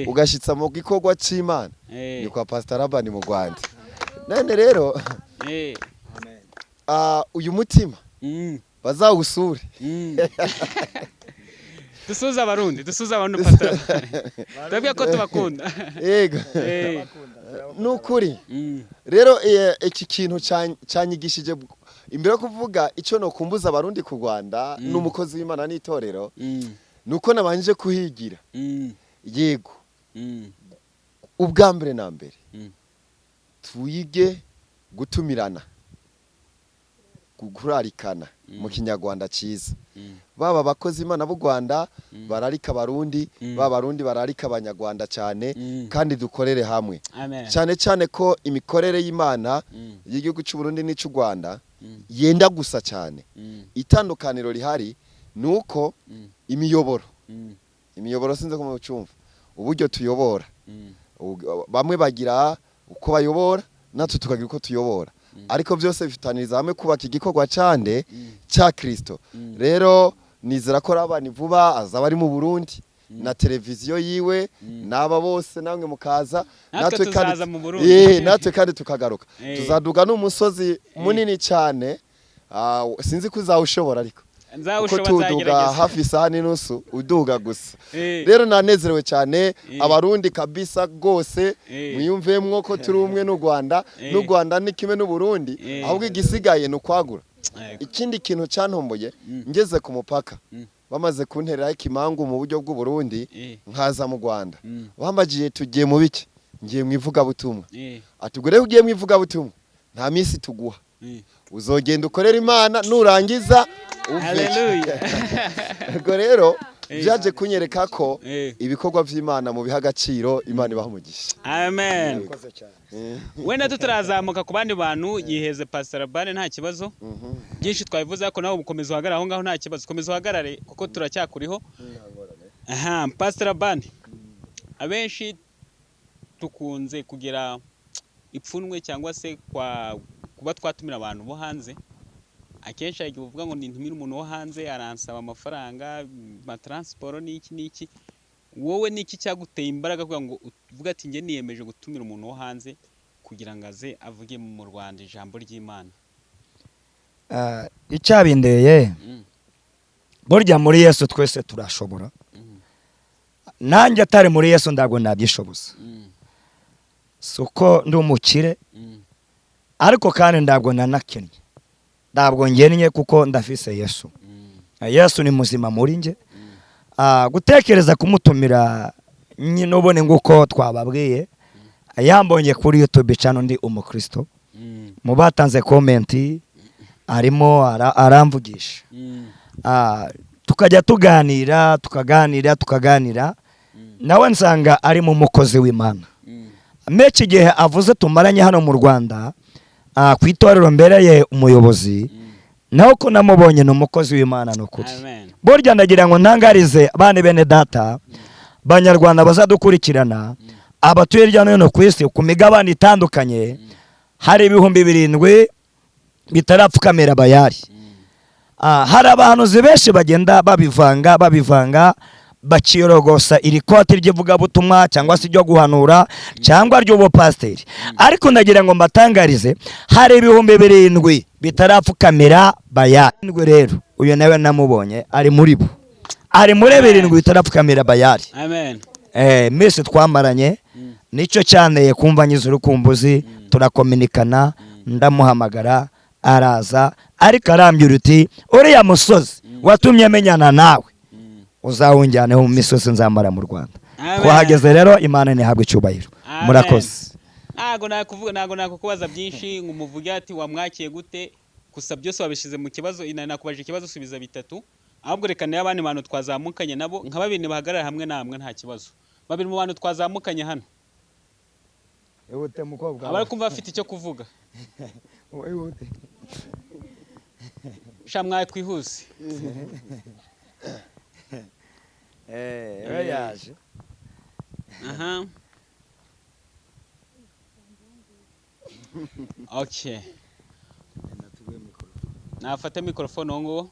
S3: ugashitsa mu gikorwa cy'Imana, ni kwa Pastor LABAN mu Rwanda. None rero uyu mutima bazawusure.
S1: Dusuza abarundi Pastor LABAN ko tubakunda.
S3: Yego. Nukuri. Rero iki kintu cyanyigishije imbere yo kuvuga icyo no kumbuza abarundi ku Rwanda n'umukozi w'Imana n'itorero, nuko nabanje kuhigira. Yego. Ubwa mbere na mbere tuyige gutumirana, kurarikana mu kinyarwanda cyiza. Baba abakozi Imana b'u Rwanda bararika abarundi, babarundi bararika abanyarwanda cyane, kandi dukorere hamwe. Cyane cyane ko imikorere y'Imana y'igihugu cy'u Burundi n'ic'u Rwanda yenda gusa cyane. Itandukaniro rihari nuko imiyoboro sinze ko mu cyumva uburyo tuyobora, bamwe bagira uko bayobora natwe tukagira uko tuyobora, ariko byose bifitaniriza hamwe kubaka igikorwa cyande cya Kristo. Rero nizera ko LABAN vuba azaba ari mu Burundi na televiziyo yiwe, naba bose namwe mukaza, natwe kandi tukagaruka. Tuzaduga n'umusozi munini cyane, sinzi ko uzawushobora, ariko uko tuduga hafi isaha n'inusu uduga gusa. Rero nanezerewe cyane abarundi kabisa rwose, mwiyumvemwo ko turi umwe n'u Rwanda, n'u Rwanda ni kimwe n'u Burundi, ahubwo igisigaye ni ukwagura. Ikindi kintu cyantomboye, ngeze ku mupaka bamaze kuntereraho ikimangu mu buryo bw'u Burundi nkaza mu Rwanda, bambagiye tugiye mu biki, ngiye mu ivugabutumwa. Atugore ugiye mu ivugabutumwa, nta minsi tuguha
S1: Mm.
S3: uzogenda ukorera Imana nurangiza uve
S1: Haleluya.
S3: ubwo rero byaje kunyereka ko
S1: Eh.
S3: ibikorwa by'Imana mu biha agaciro Imana ibaha umugisha.
S1: Amen.
S3: Eh.
S1: Wenda tutarazamuka ku bandi bantu yiheze Pastor LABAN nta kibazo. Byinshi twabivuze ariko nawe ukomeza uhagarara aho ngaho nta kibazo. Komeza uhagarare kuko turacyakuriho. Aha, Pastor LABAN. Abenshi tukunze kugira ipfunwe cyangwa se kuba twatumira abantu bo hanze. Akenshi igihe uvuga ngo nintumira umuntu wo hanze aransaba amafaranga, transport n'iki. Wowe niki cyaguteye imbaraga kugira ngo uvuga ati nge niyemeje gutumira umuntu wo hanze kugira ngo aze avuge mu Rwanda ijambo ry'Imana?
S2: Icyabindeye burya muri Yesu twese turashobora. Nanjye atari muri Yesu ndago nabyishoboza. Suko ndi umukire ariko kandi ndago nanakennye. Ndabwo ngennye kuko ndafise Yesu. Yesu ni muzima muri nge. Gutekereza kumutumira nyine ubone nguko twababwiye. Yambonye kuri YouTube channel ndi UMUKRISTO. Mu batanze comment arimo aramvugisha. Tukajya tukaganira nawe nsanga ari mu mukozi w'Imana. Meki gihe avuze tumaranye hano mu Rwanda ku itorero mbereye umuyobozi naho ko namubonye no mukozi w'Imana no kuri. Burya ndagira ngo ntangarize abane bene data banyarwanda bazadukurikirana abatuye hirya no hino ku isi ku migabane itandukanye hari ibihumbi 7 bitarapfukamira bayari. Hari abahanuzi benshi bagenda babivanga bakiyorogosa iri koti ry'ivuga butumwa cyangwa se ryo guhanura cyangwa ry'ubo pasiteri. Ariko ndagira ngo mbatangarize hari ibihumbi 7 bitarapfukamira bayari. Rero uyu nawe namubonye ari muri bo, ari muri 7 bitarapfukamira bayari.
S1: Amen.
S2: Mwese twamaranye nicyo cyanteye kumva nyize urukumbuzi, turakominikana, ndamuhamagara araza ariko arambye uti uriya musozi watumye menyana nawe uzawunjyane mu misozi nzamara mu Rwanda. Twahageze rero Imana nihabwe icyubahiro. Murakoze.
S1: Nago nakukubaza byinshi ngumuvuge ati wamwakiye gute gusa byose wabishize mu kibazo. Nakubaje ikibazo subiza 3 ahubwo reka nayo abandi bantu twazamukanye nabo nka 2 bahagarara hamwe namwe nta kibazo. 2 mu bantu twazamukanye hano
S2: Ewute mukobwa
S1: abari kumva bafite icyo kuvuga.
S2: Ewute
S1: Shamwaye twihuse.
S2: Yaje.
S1: Aha. Okay. Nafata mikrofone ngo.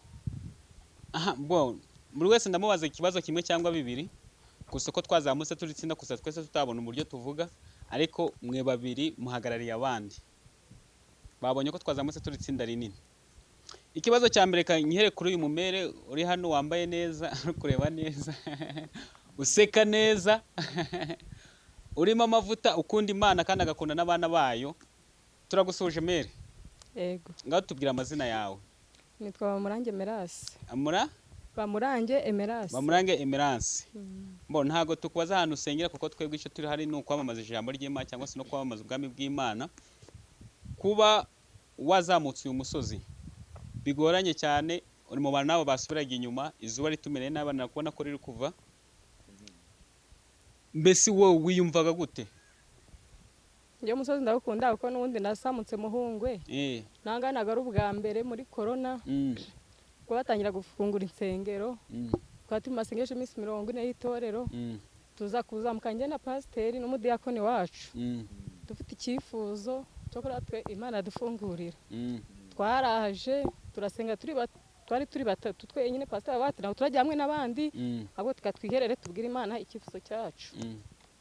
S1: Aha, bon. Muri wese ndamubaza ikibazo kimwe cyangwa 2 gusa ko twazamutse turitsinda gusa twese tutabona uburyo tuvuga ariko mwe 2 muhagarariye abandi. Babonye ko twazamutse turitsinda rinini. Ikibazo cya mbere kanyihere kuri uyu mumere uri hano wambaye neza, kureba neza. Useka neza. Urimo amavuta ukunda Imana kandi agakunda n'abana bayo. Turagusuje mere.
S4: Yego.
S1: Ngaho tubwira amazina yawe.
S4: Nitwa Bamurange Emerance.
S1: Bamurange Emerance. Mbo ntago tukubaza ahantu usengera kuko twebwe icyo turi hari no kwamamaza ijambo ry'Imana cyangwa se no kwamamaza ubwami bw'Imana. Kuba wazamutse uyu musozi bigoranye cyane, uri mu bantu nabo basubiraga inyuma, izuba ritumereye n'abana kubona ko riri kuva. Mbese wowe wiyumvaga gute?
S4: Iyo musozi ndawukunda kuko n'ubundi nasamutse muhungwe. Nanganaga ari ubwa mbere muri corona. Ko batangira gufungura insengero. Twati masengesho iminsi 40 y'itorero. Tuza kuzamuka njye na pasiteri n'umudiyakoni wacu. Dufite icyifuzo cyo kuri twe Imana dufungurira. Twaraje turasenga turi batatu twenyine pasiteri bati naho turajya hamwe n'abandi ahubwo tukatwiherere tubwira Imana icyifuzo cyacu.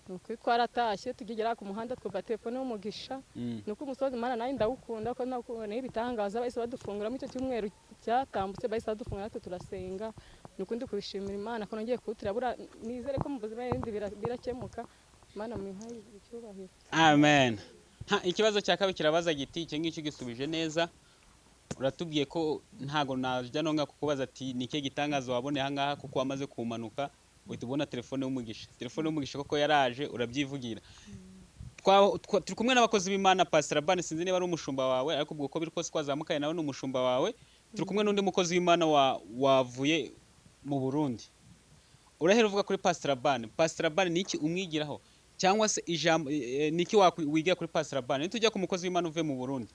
S4: Nuko twaratashye tugigera ku muhanda twumva telefone y'umugisha. Nuko umusozi Imana nayo ndawukunda ko nakubona ibitangaza bahise badufungura mu cyo cyumweru cyatambutse bahise badufungura natwe turasenga. Nuko ndi kubishimira Imana ko nongeye kuwutirabura nizere ko mu buzima bindi birakemuka. Imana muhaye icyubahiro.
S1: Amen. Ikibazo cya kabiri kirabaza giti icyo ngicyo gisubije neza. Uratubwiye ko ntago najya nonga kukubaza ati nike gitangazo wabone hangaha kuko wamaze kumanuka uhita ubona telefone y'umugisha. Telefone y'umugisha koko yaraje urabyivugira. turi kumwe n'abakozi b'Imana. Pastor LABAN sinzi niba ari umushumba wawe, ariko ubwo ko biri kose kwazamukanye nawe n'umushumba wawe. Turi kumwe n'undi mukozi w'Imana wavuye mu Burundi. Urahera uvuga kuri Pastor LABAN. Pastor LABAN ni iki umwigiraho, cyangwa se ijambo niki wigira kuri Pastor LABAN? Nitujya ku mukozi w'Imana uvuye mu Burundi,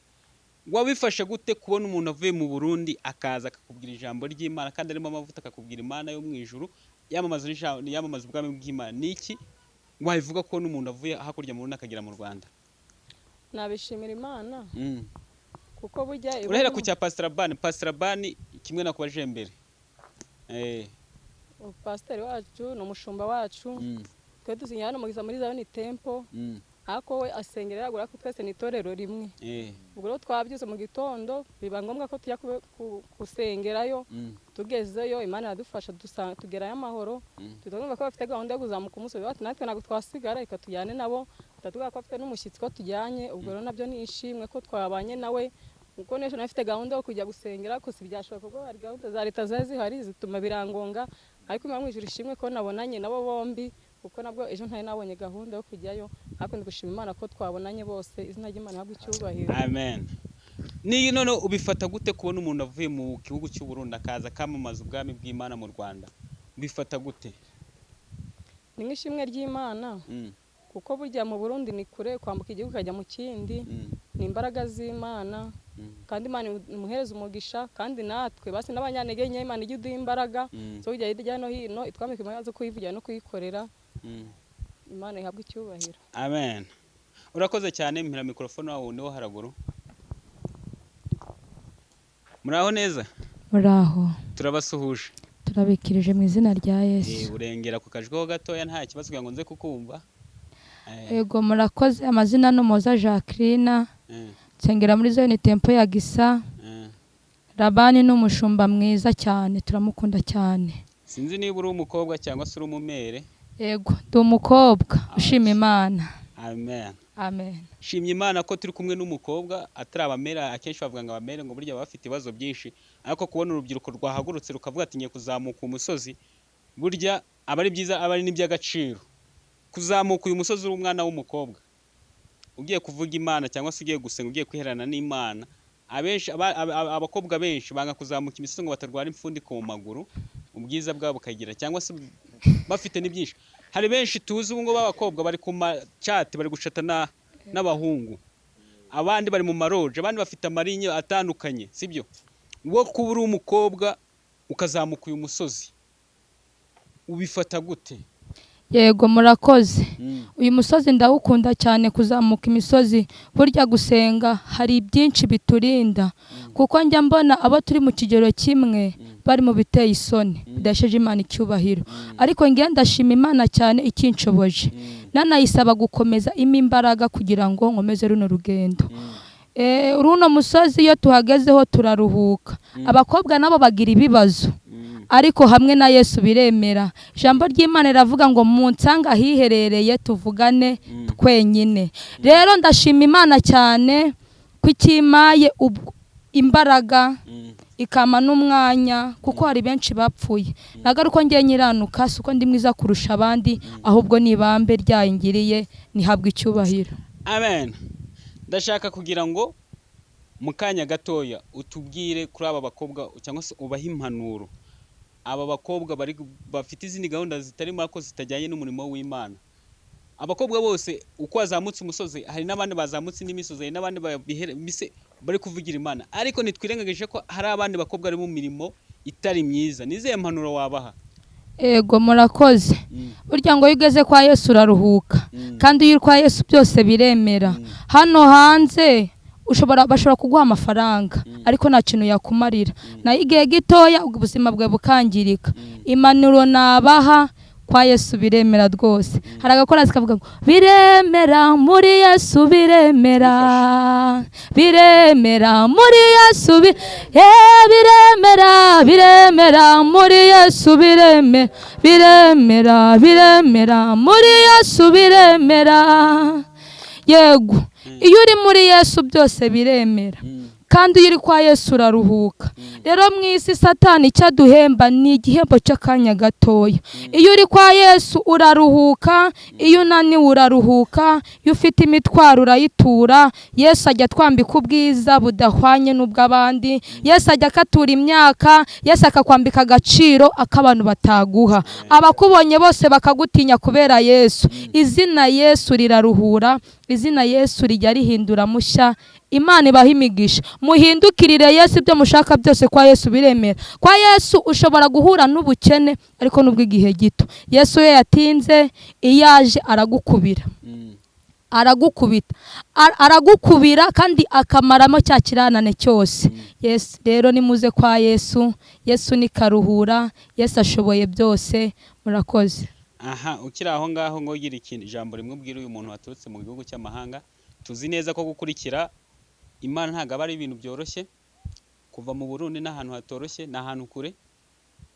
S1: wabifashe gute kubona umuntu avuye mu Burundi akaza akakubwira ijambo ry'Imana kandi arimo amavuta akakubwira Imana yo mu ijuru, yamamaza ubwami bw'Imana? Niki wabivuga ko n'umuntu avuye hakurya mu Burundi akagera mu Rwanda?
S4: Nabishimira Imana kuko burya
S1: urahera ku cya Pastor LABAN. Pastor LABAN kimwe nakubaje mbere,
S4: pasiteri wacu ni umushumba wacu, twe dusinya hano muri Zion Temple, ariko we asengerera agura ko twese ni itorero rimwe. Ubwo rero twabyuze mu gitondo biba ngombwa ko tujya kusengerayo. Tugezeyo Imana yadufasha tugerayo amahoro. Tutumva ko bafite gahunda yo kuzamuka umusozi, bati natwe ntabwo twasigara, reka tujyane nabo. Tatuvuga ko afite n'umushyitsi ko tujyanye. Ubwo rero nabyo ni ishimwe ko twabanye nawe, kuko n'ejo nafite gahunda yo kujya gusengera, ko si byashoboka kuko hari gahunda za leta zihari zituma birangonga, ariko Imana mwijuru ishimwe ko nabonanye nabo bombi, kuko nabwo ejo ntari nabonye gahunda yo kujyayo, ariko ndigushima Imana ko twabonanye bose. Izina ry'Imana habwe icyubahiro.
S1: Amen. Ni none ubifata gute kubona umuntu avuye mu gihugu cy'u Burundi akaza kamamaza ubwami bw'Imana mu Rwanda? Ubifata gute?
S4: Ni nk'ishimwe ry'Imana, kuko burya mu Burundi ni kure, kwambuka igihugu kajya mu kindi ni imbaraga z'Imana, kandi Imana imuhereza umugisha, kandi natwe basi n'abanyantege nke Imana ijya iduha imbaraga zo kujya hirya no hino, itwambika imbaraga zo kuyivugira no kuyikorera. Imana ihabwe icyubahiro.
S1: Amen. Urakoze cyane. Mpira mikrofone wawe niho haraguru. Muraho neza?
S5: Muraho.
S1: Turabasuhuje.
S5: Turabikirije mu izina rya Yesu.
S1: Urengera ku kajweho gatoya nta kibazo kugira ngo nze kukumva.
S5: Yego murakoze. Amazina n'umuhoza Jacqueline. Nsengera muri Zion Temple ya Gisa. LABAN ni umushumba mwiza cyane, turamukunda cyane.
S1: Sinzi niba uri umukobwa cyangwa se uri umumere.
S5: Yego ndi umukobwa ushima Imana.
S1: Amen.
S5: Amen.
S1: Shimye Imana ko turi kumwe n'umukobwa atari abamera. Akenshi bavuga ngo abamere ngo burya bafite ibibazo byinshi, ariko kubona urubyiruko rwahagurutse rukavuga ati ngiye kuzamuka umusozi, burya aba ari byiza, aba ari n'iby'agaciro. Kuzamuka uyu musozi uri umwana w'umukobwa ugiye kuvuga Imana cyangwa se ugiye gusenga, ugiye kwiherana n'Imana. Abenshi abakobwa benshi banga kuzamuka imisozi ngo batarwara impfundiko mu maguru, ubwiza bwabo bukagira, cyangwa se bafite n'ibyinshi. Hari benshi tuzi ubu ngo b'abakobwa bari ku machat bari gushata n'abahungu, abandi bari mu maroje, abandi bafite amarinye atandukanye, sibyo? Wo kuba uri umukobwa ukazamuka uyu musozi ubifata gute?
S5: Yego murakoze. Uyu musozi ndawukunda cyane, kuzamuka imisozi. Burya gusenga hari byinshi biturinda, kuko njya mbona abo turi mu kigero kimwe bari mu biteye isoni, bidasheje Imana icyubahiro. Ariko ngiye ndashima Imana cyane ikinshoboje, nanayisaba gukomeza imbaraga kugira ngo nkomeze runo rugendo. Runo musozi iyo tuhagezeho turaruhuka. Abakobwa nabo bagira ibibazo, ariko hamwe na Yesu biremera. Ijambo ry'Imana riravuga ngo munsanga hiherereye tuvugane twenyine. Rero ndashima Imana cyane ko ikimaye imbaraga ikama n'umwanya, kuko hari benshi bapfuye. Nagaruko ngiye nyiranuka suko ndi mwiza kurusha abandi, ahubwo nibambe ryayingiriye nihabwe icyubahiro.
S1: Amen. Ndashaka kugira ngo mu kanya gatoya utubwire kuri aba bakobwa cyangwa se ubaha impanuro. Aba bakobwa bafite izindi gahunda zitari mako zitajyanye n'umurimo w'Imana. Abakobwa bose uko azamutse umusozi, hari n'abandi bazamutse n'imisozi, hari n'abandi bari kuvugira Imana, ariko nitwirengagije ko hari abandi bakobwa bari mu mirimo itari myiza. Nizeye impanuro wabaha?
S5: Ego murakoze. Burya ngo yigeze kwa Yesu uraruhuka, kandi iyo kwa Yesu byose biremera. Hano hanze bashobora kuguha amafaranga, ariko nta kintu yakumarira. Na igihe gitoya ubuzima bwe bukangirika. Impanuro nabaha, kwa Yesu biremera rwose. Haragakora zikavuga ngo biremera muri Yesu, biremera biremera muri Yesu, biremera muri Yesu, biremera muri Yesu, biremera. Yego iyo uri muri Yesu byose biremera, kandi iyo uri kwa Yesu uraruhuka. Rero mu isi Satani icyo aduhemba ni igihembo cy'akanya gatoya. Iyo uri kwa Yesu uraruhuka, iyo unaniwe uraruhuka, iyo ufite imitwaro urayitura. Yesu ajya twambika ubwiza budahwanye n'ubw'abandi. Yesu ajya akatura imyaka, Yesu akakwambika agaciro akabantu bataguha. Abakubonye bose bakagutinya kubera Yesu. Izina Yesu riraruhura, izina Yesu rijya rihindura mushya. Imana ibaha imigisha. Muhindukirire Yesu, ibyo mushaka byose kwa Yesu biremera. Kwa Yesu ushobora guhura n'ubukene ariko nubwo igihe gito. Yesu ye yatinze, iyaje aragukubira. Aragukubita, aragukubira kandi akamaramo cya kiranane cyose. Yes, rero nimuze kwa Yesu. Yesu ni karuhura, Yesu ashoboye byose. Murakoze.
S1: Aha, ukiri aho ngaho ngo ugira ikintu ijambo rimwe ubwira uyu muntu waturutse mu gihugu cy'amahanga. Tuzi neza ko gukurikira Imana ntago aba ari ibintu byoroshye. Kuva mu Burundi n'ahantu hatoroshye, n'ahantu kure.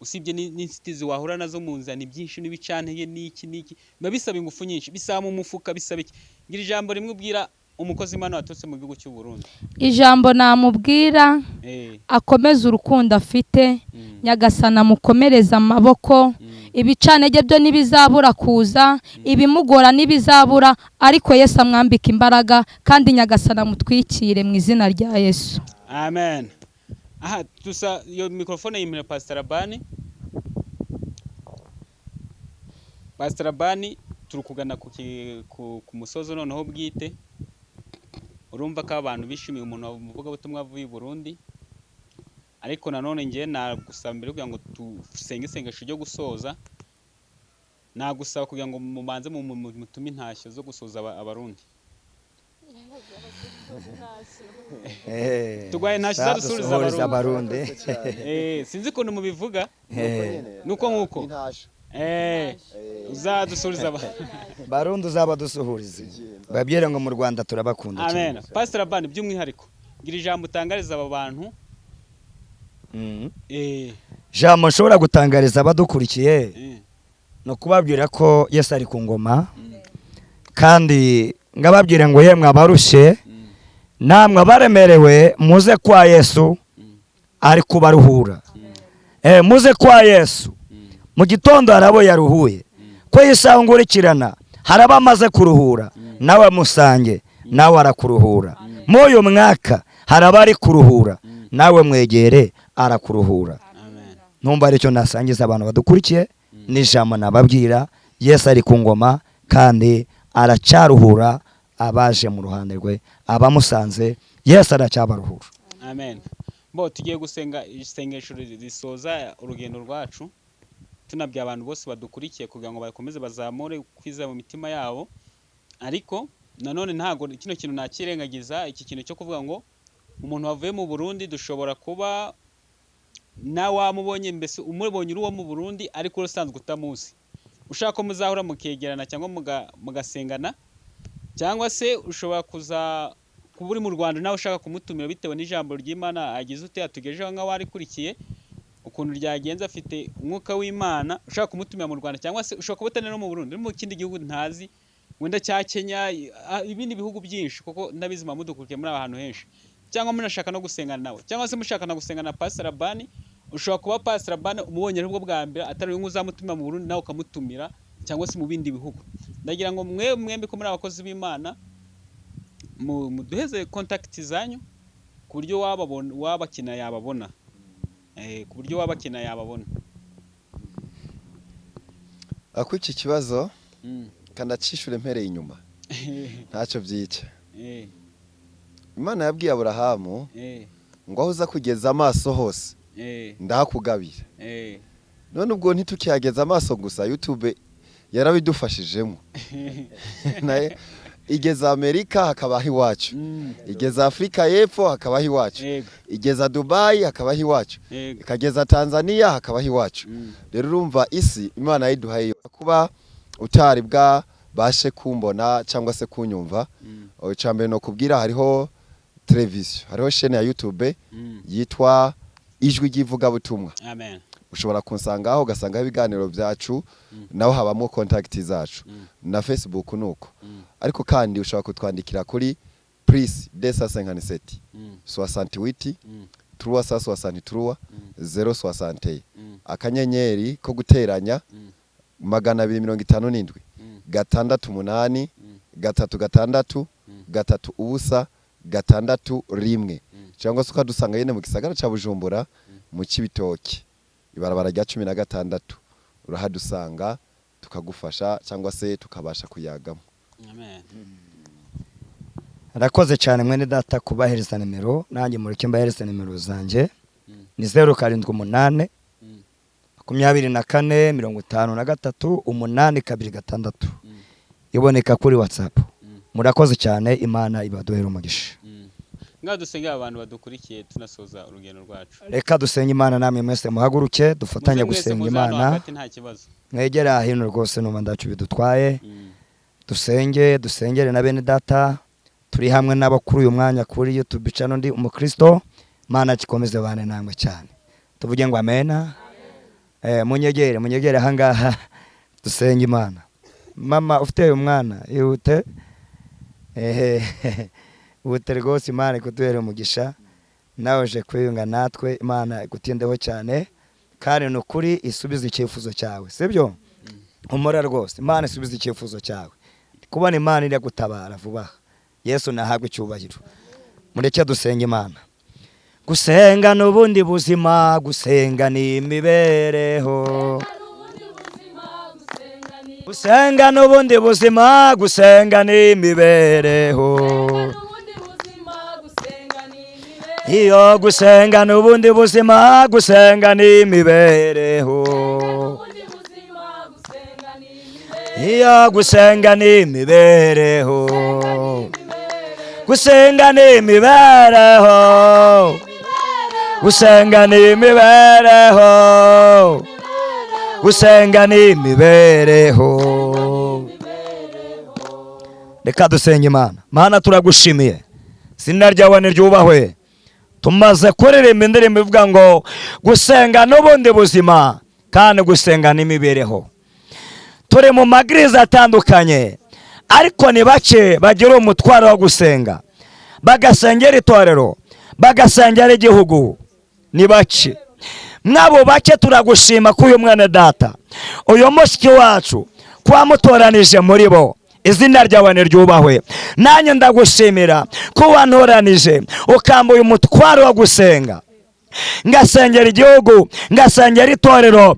S1: Usibye n'inzitizi wahura nazo mu nzira ni byinshi n'ibicantege n'iki. Biba bisaba ingufu nyinshi, bisaba mu mufuka, bisaba iki. Ngira ijambo rimwe ubwira umukozi Imana waturutse mu gihugu cy'u Burundi.
S5: Ijambo namubwira, akomeza urukundo afite, Nyagasana mukomereza amaboko. Ibicanege byo nibizabura kuza, ibimugora nibizabura, ariko Yesu amwambika imbaraga kandi Nyagasana mutwikire mu izina rya Yesu.
S1: Amen. Aha, tusa iyo mikrofone yimira Pastor LABAN. Pastor LABAN turukugana ku musozo noneho bwite. Urumva ko abantu bishimiye umuntu wavuga butumwa vuye i Burundi. Ariko nanone ngiye nagusaba mbere kugira ngo tusenge isengesho ryo gusoza. Nagusaba kugira ngo mubanze mutume intashyo zo gusoza abarundi. Tugwaye ntashyo zadusubiza abarundi. Sinzi ukuntu mubivuga. Nuko nkuko. Uzadusubiza
S2: Barundi uzabadusuhuriza. Babyere ngo mu Rwanda turabakunda cyane.
S1: Amen. Pastor LABAN by'umwihariko gira ijambo utangariza aba bantu.
S2: Jambo nshobora gutangariza abadukurikiye no kubabwira ko Yesu ari ku ngoma, kandi ngababwire ngo yemwe abarushe namwe abaremerewe muze kwa Yesu ari kubaruhura. Muze kwa Yesu mu gitondo harabo yaruhuye, ko yisangurikirana haraba amaze kuruhura, nawe musange nawe arakuruhura. Mu uyu mwaka haraba ari kuruhura, nawe mwegere arakuruhura. Numva aricyo nasangiza abantu badukurikiye, n'ijambo nababwira. Yesu ari ku ngoma kandi aracyaruhura abaje mu ruhande rwe, abamusanze Yesu aracyabaruhura.
S1: Amen. Bo tugiye gusenga isengesho risoza urugendo rwacu, tunabwiye abantu bose badukurikiye kugira ngo bakomeze bazamure kwizera mu mitima yabo. Ariko nanone ntago kino kintu nakirengagiza, iki kintu cyo kuvuga ngo umuntu wavuye mu Burundi dushobora kuba na wamubonye mbese umubonye uri wo mu Burundi ariko usanzwe utamuzi. Ushaka muzahura mukegerana cyangwa mugasengana, cyangwa se ushobora kuza kuba uri mu Rwanda nawe ushaka kumutumira bitewe n'ijambo ry'Imana agize ute atugejeho nka warikurikiye ukuntu ryagenze, afite umwuka w'Imana ushaka kumutumira mu Rwanda, cyangwa se ushobora kubutana no mu Burundi mu kindi gihugu ntazi, wenda cya Kenya, ibindi bihugu byinshi kuko ndabizima mudukurikiye muri ahantu henshi, cyangwa munashaka no gusengana nawe, cyangwa se mushaka no gusengana na Pastor LABAN. Ushobora kuba Pastor LABAN umubonye rubwo bwa mbere atari uyu uzamutumira mu Burundi nawe ukamutumira, cyangwa se mu bindi bihugu. Ndagira ngo mwembi ko muri abakozi b'Imana muduheze contact zanyu ku buryo wabakina yababona, ku buryo wabakina yababona.
S3: Ako iki kibazo kandacishura mpereye inyuma ntacyo byica. Imana yabwiye Aburahamu ngo aho uza kugeza amaso hose ndahakugabira. None ubwo ntitukihageza amaso gusa, YouTube yarabidufashijemo. Naye igeza Amerika hakabaho iwacu, igeza Afrika y'Epfo hakabaho iwacu, igeza Dubai hakabaho iwacu, ikageza Tanzania hakabaho iwacu. Rero urumva isi Imana yiduhaye kuba utari bwa bashe kumbona cyangwa se kunyumva. Icambere no kubwira hariho televiziyo, hariho chaîne ya YouTube yitwa Ijwi ry'ivuga butumwa.
S1: Amen.
S3: Ushobora kunsangaho ugasanga ibiganiro byacu, naho habamo contact zacu na Facebook nuko. Ariko kandi ushobora kutwandikira kuri plus 257 68 363 061 akanyenyeri ko guteranya 257 6 8 3 ubusa 6 cyangwa se ukadusanga yene mu gisagara ca Bujumbura mu Cibitoke ibarabara rya 16 urahadusanga tukagufasha cyangwa se tukabasha kuyagamo.
S1: Amen.
S2: Arakoze cyane mwene data kubahereza nimero nanjye muri kimbahereza nimero zanje ni 078 24 53 826 iboneka kuri WhatsApp. Murakoze cyane, Imana ibaduhera umugisha.
S1: Nga dusenge abantu badukurikiye tunasoza urugendo rwacu.
S2: Reka dusenge Imana namwe mwese muhaguruke dufatanya gusenga Imana. Mwegera hino rwose numva ndacu bidutwaye. Dusengere na bene data turi hamwe nabo kuri uyu mwanya kuri YouTube channel ndi UMUKRISTO. Mana kikomeze bane namwe cyane. Tuvuge ngo amen. Munyegere hangaha dusenge Imana. Mama ufite umwana ihute ubute rwose Imana ikuduhere umugisha nawe je kwiyunga natwe Imana igutindeho cyane kandi nukuri isubiza icyifuzo cyawe sibyo umura rwose Imana isubiza icyifuzo cyawe kubona Imana iri gutabara vuba Yesu nahabwe cyubahiro. Mureke dusenga Imana. Gusenga n'ubundi buzima, gusenga ni imibereho. Gusenga n'ubundi buzima, gusenga ni imibereho. Iyo gusenga n'ubundi buzima, gusenga ni imibereho. Iyo gusenga ni imibereho. Gusenga ni imibereho. Gusenga ni imibereho. Gusenga ni imibereho. Reka dusenge Imana. Mana turagushimiye. Izina ryawe niryubahwe. Tumaze kuririmba indirimbo ivuga ngo gusenga n'ubundi buzima kandi gusenga n'imibereho. Turi mu magiriza atandukanye ariko ni bake bagira umutwaro wo gusenga bagasengera itorero bagasengera igihugu ni bake. Mwabo bake turagushima ko uyu mwana data uyu mushiki wacu kwamutoranije muri bo. Izina ryawe niryubahwe. Nanye ndagushimira ko wantoranije ukambuye umutwaro wo gusenga ngasengera igihugu ngasengera itorero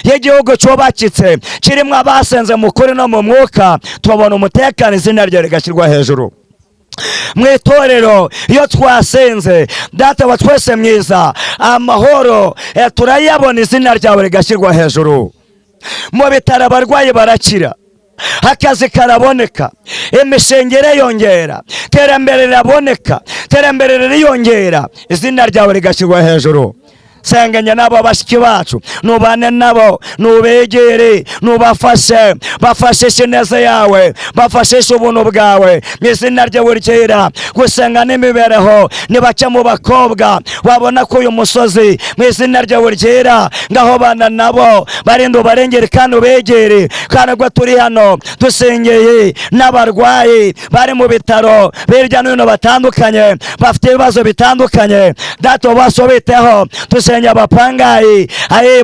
S2: y'igihugu cyubakitse kirimo abasenze mu kuri no mu mwuka tubona umutekano izina ryawe rigashyirwa hejuru mu itorero. Iyo twasenze data wa twese mwiza amahoro turayabona izina ryawe rigashyirwa hejuru. Mu bitaro abarwayi barakira akazi karaboneka imishengere yongera terambere riraboneka terambere ririyongera izina ryawe rigashyirwa hejuru. Senganya nabo bashiki bacu nubane nabo nubegere nubafashe bafashishe neza yawe bafashishe ubuntu bwawe mu izina ryawe ryera. Gusenga n'imibereho nibaca mu bakobwa wabona ko uyu musozi mu izina ryawe ryera ngaho bana nabo barinde barengere kandi ubegere kandi ubwo turi hano dusengeye n'abarwayi bari mu bitaro birya no batandukanye bafite ibibazo bitandukanye dato basobiteho senya abapangayi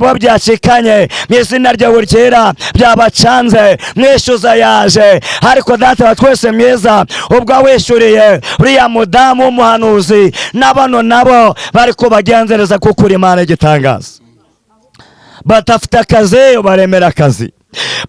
S2: bo byacikanye mu izina ryawe ryera byabacanze mwishyuza yaje ariko data wa twese mwiza ubwo wishuriye uriya mudamu w'umuhanuzi n'abano nabo bari kubagenzereza kuko uri Imana igitangaza. Batafite akazi baremera akazi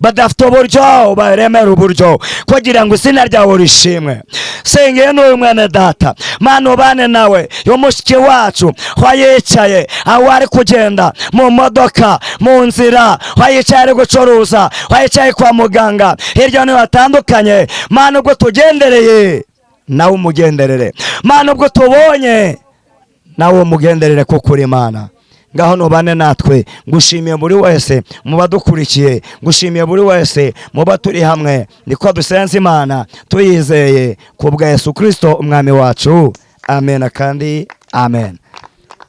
S2: badafite uburyo baremera uburyo kugira ngo izina ryawe rishimwe. Sengeye n'uyu mwana data Mana ubane nawe y'umushiki wacu wayicaye aho ari kugenda mu modoka mu nzira wayicaye ari gucuruza wayicaye kwa muganga hirya no hatandukanye. Mana ubwo tugendereye nawe umugenderere. Mana ubwo tubonye nawe umugenderere kuko uri Imana. Ngaho nubane natwe ngushimiye buri wese mu badukurikiye ngushimiye buri wese mu baturi hamwe niko dusenze Imana tuyizeye kubwa Yesu Kristo umwami wacu amen kandi amen.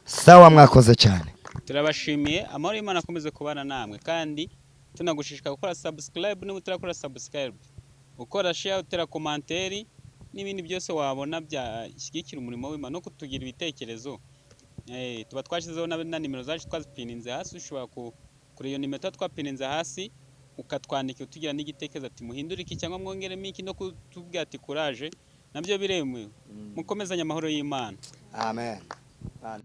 S2: Sawa mwakoze cyane.
S1: Turabashimiye amahoro y'Imana akomeze kubana namwe kandi tunagushishika gukora subscribe niba utarakora subscribe ukora share utera commentaire n'ibindi byose wabona byashyigikira umurimo w'Imana no kutugira ibitekerezo. Tuba twashyizeho na nimero zacu twazipininze hasi, ushobora kuri iyo nimero twapininze hasi ukatwandika utugira n'igitekerezo ati muhindure iki cyangwa mwongeremo iki, no kutubwira ati kuraje, nabyo biremewe. Mukomezanye amahoro y'Imana.
S2: Amen.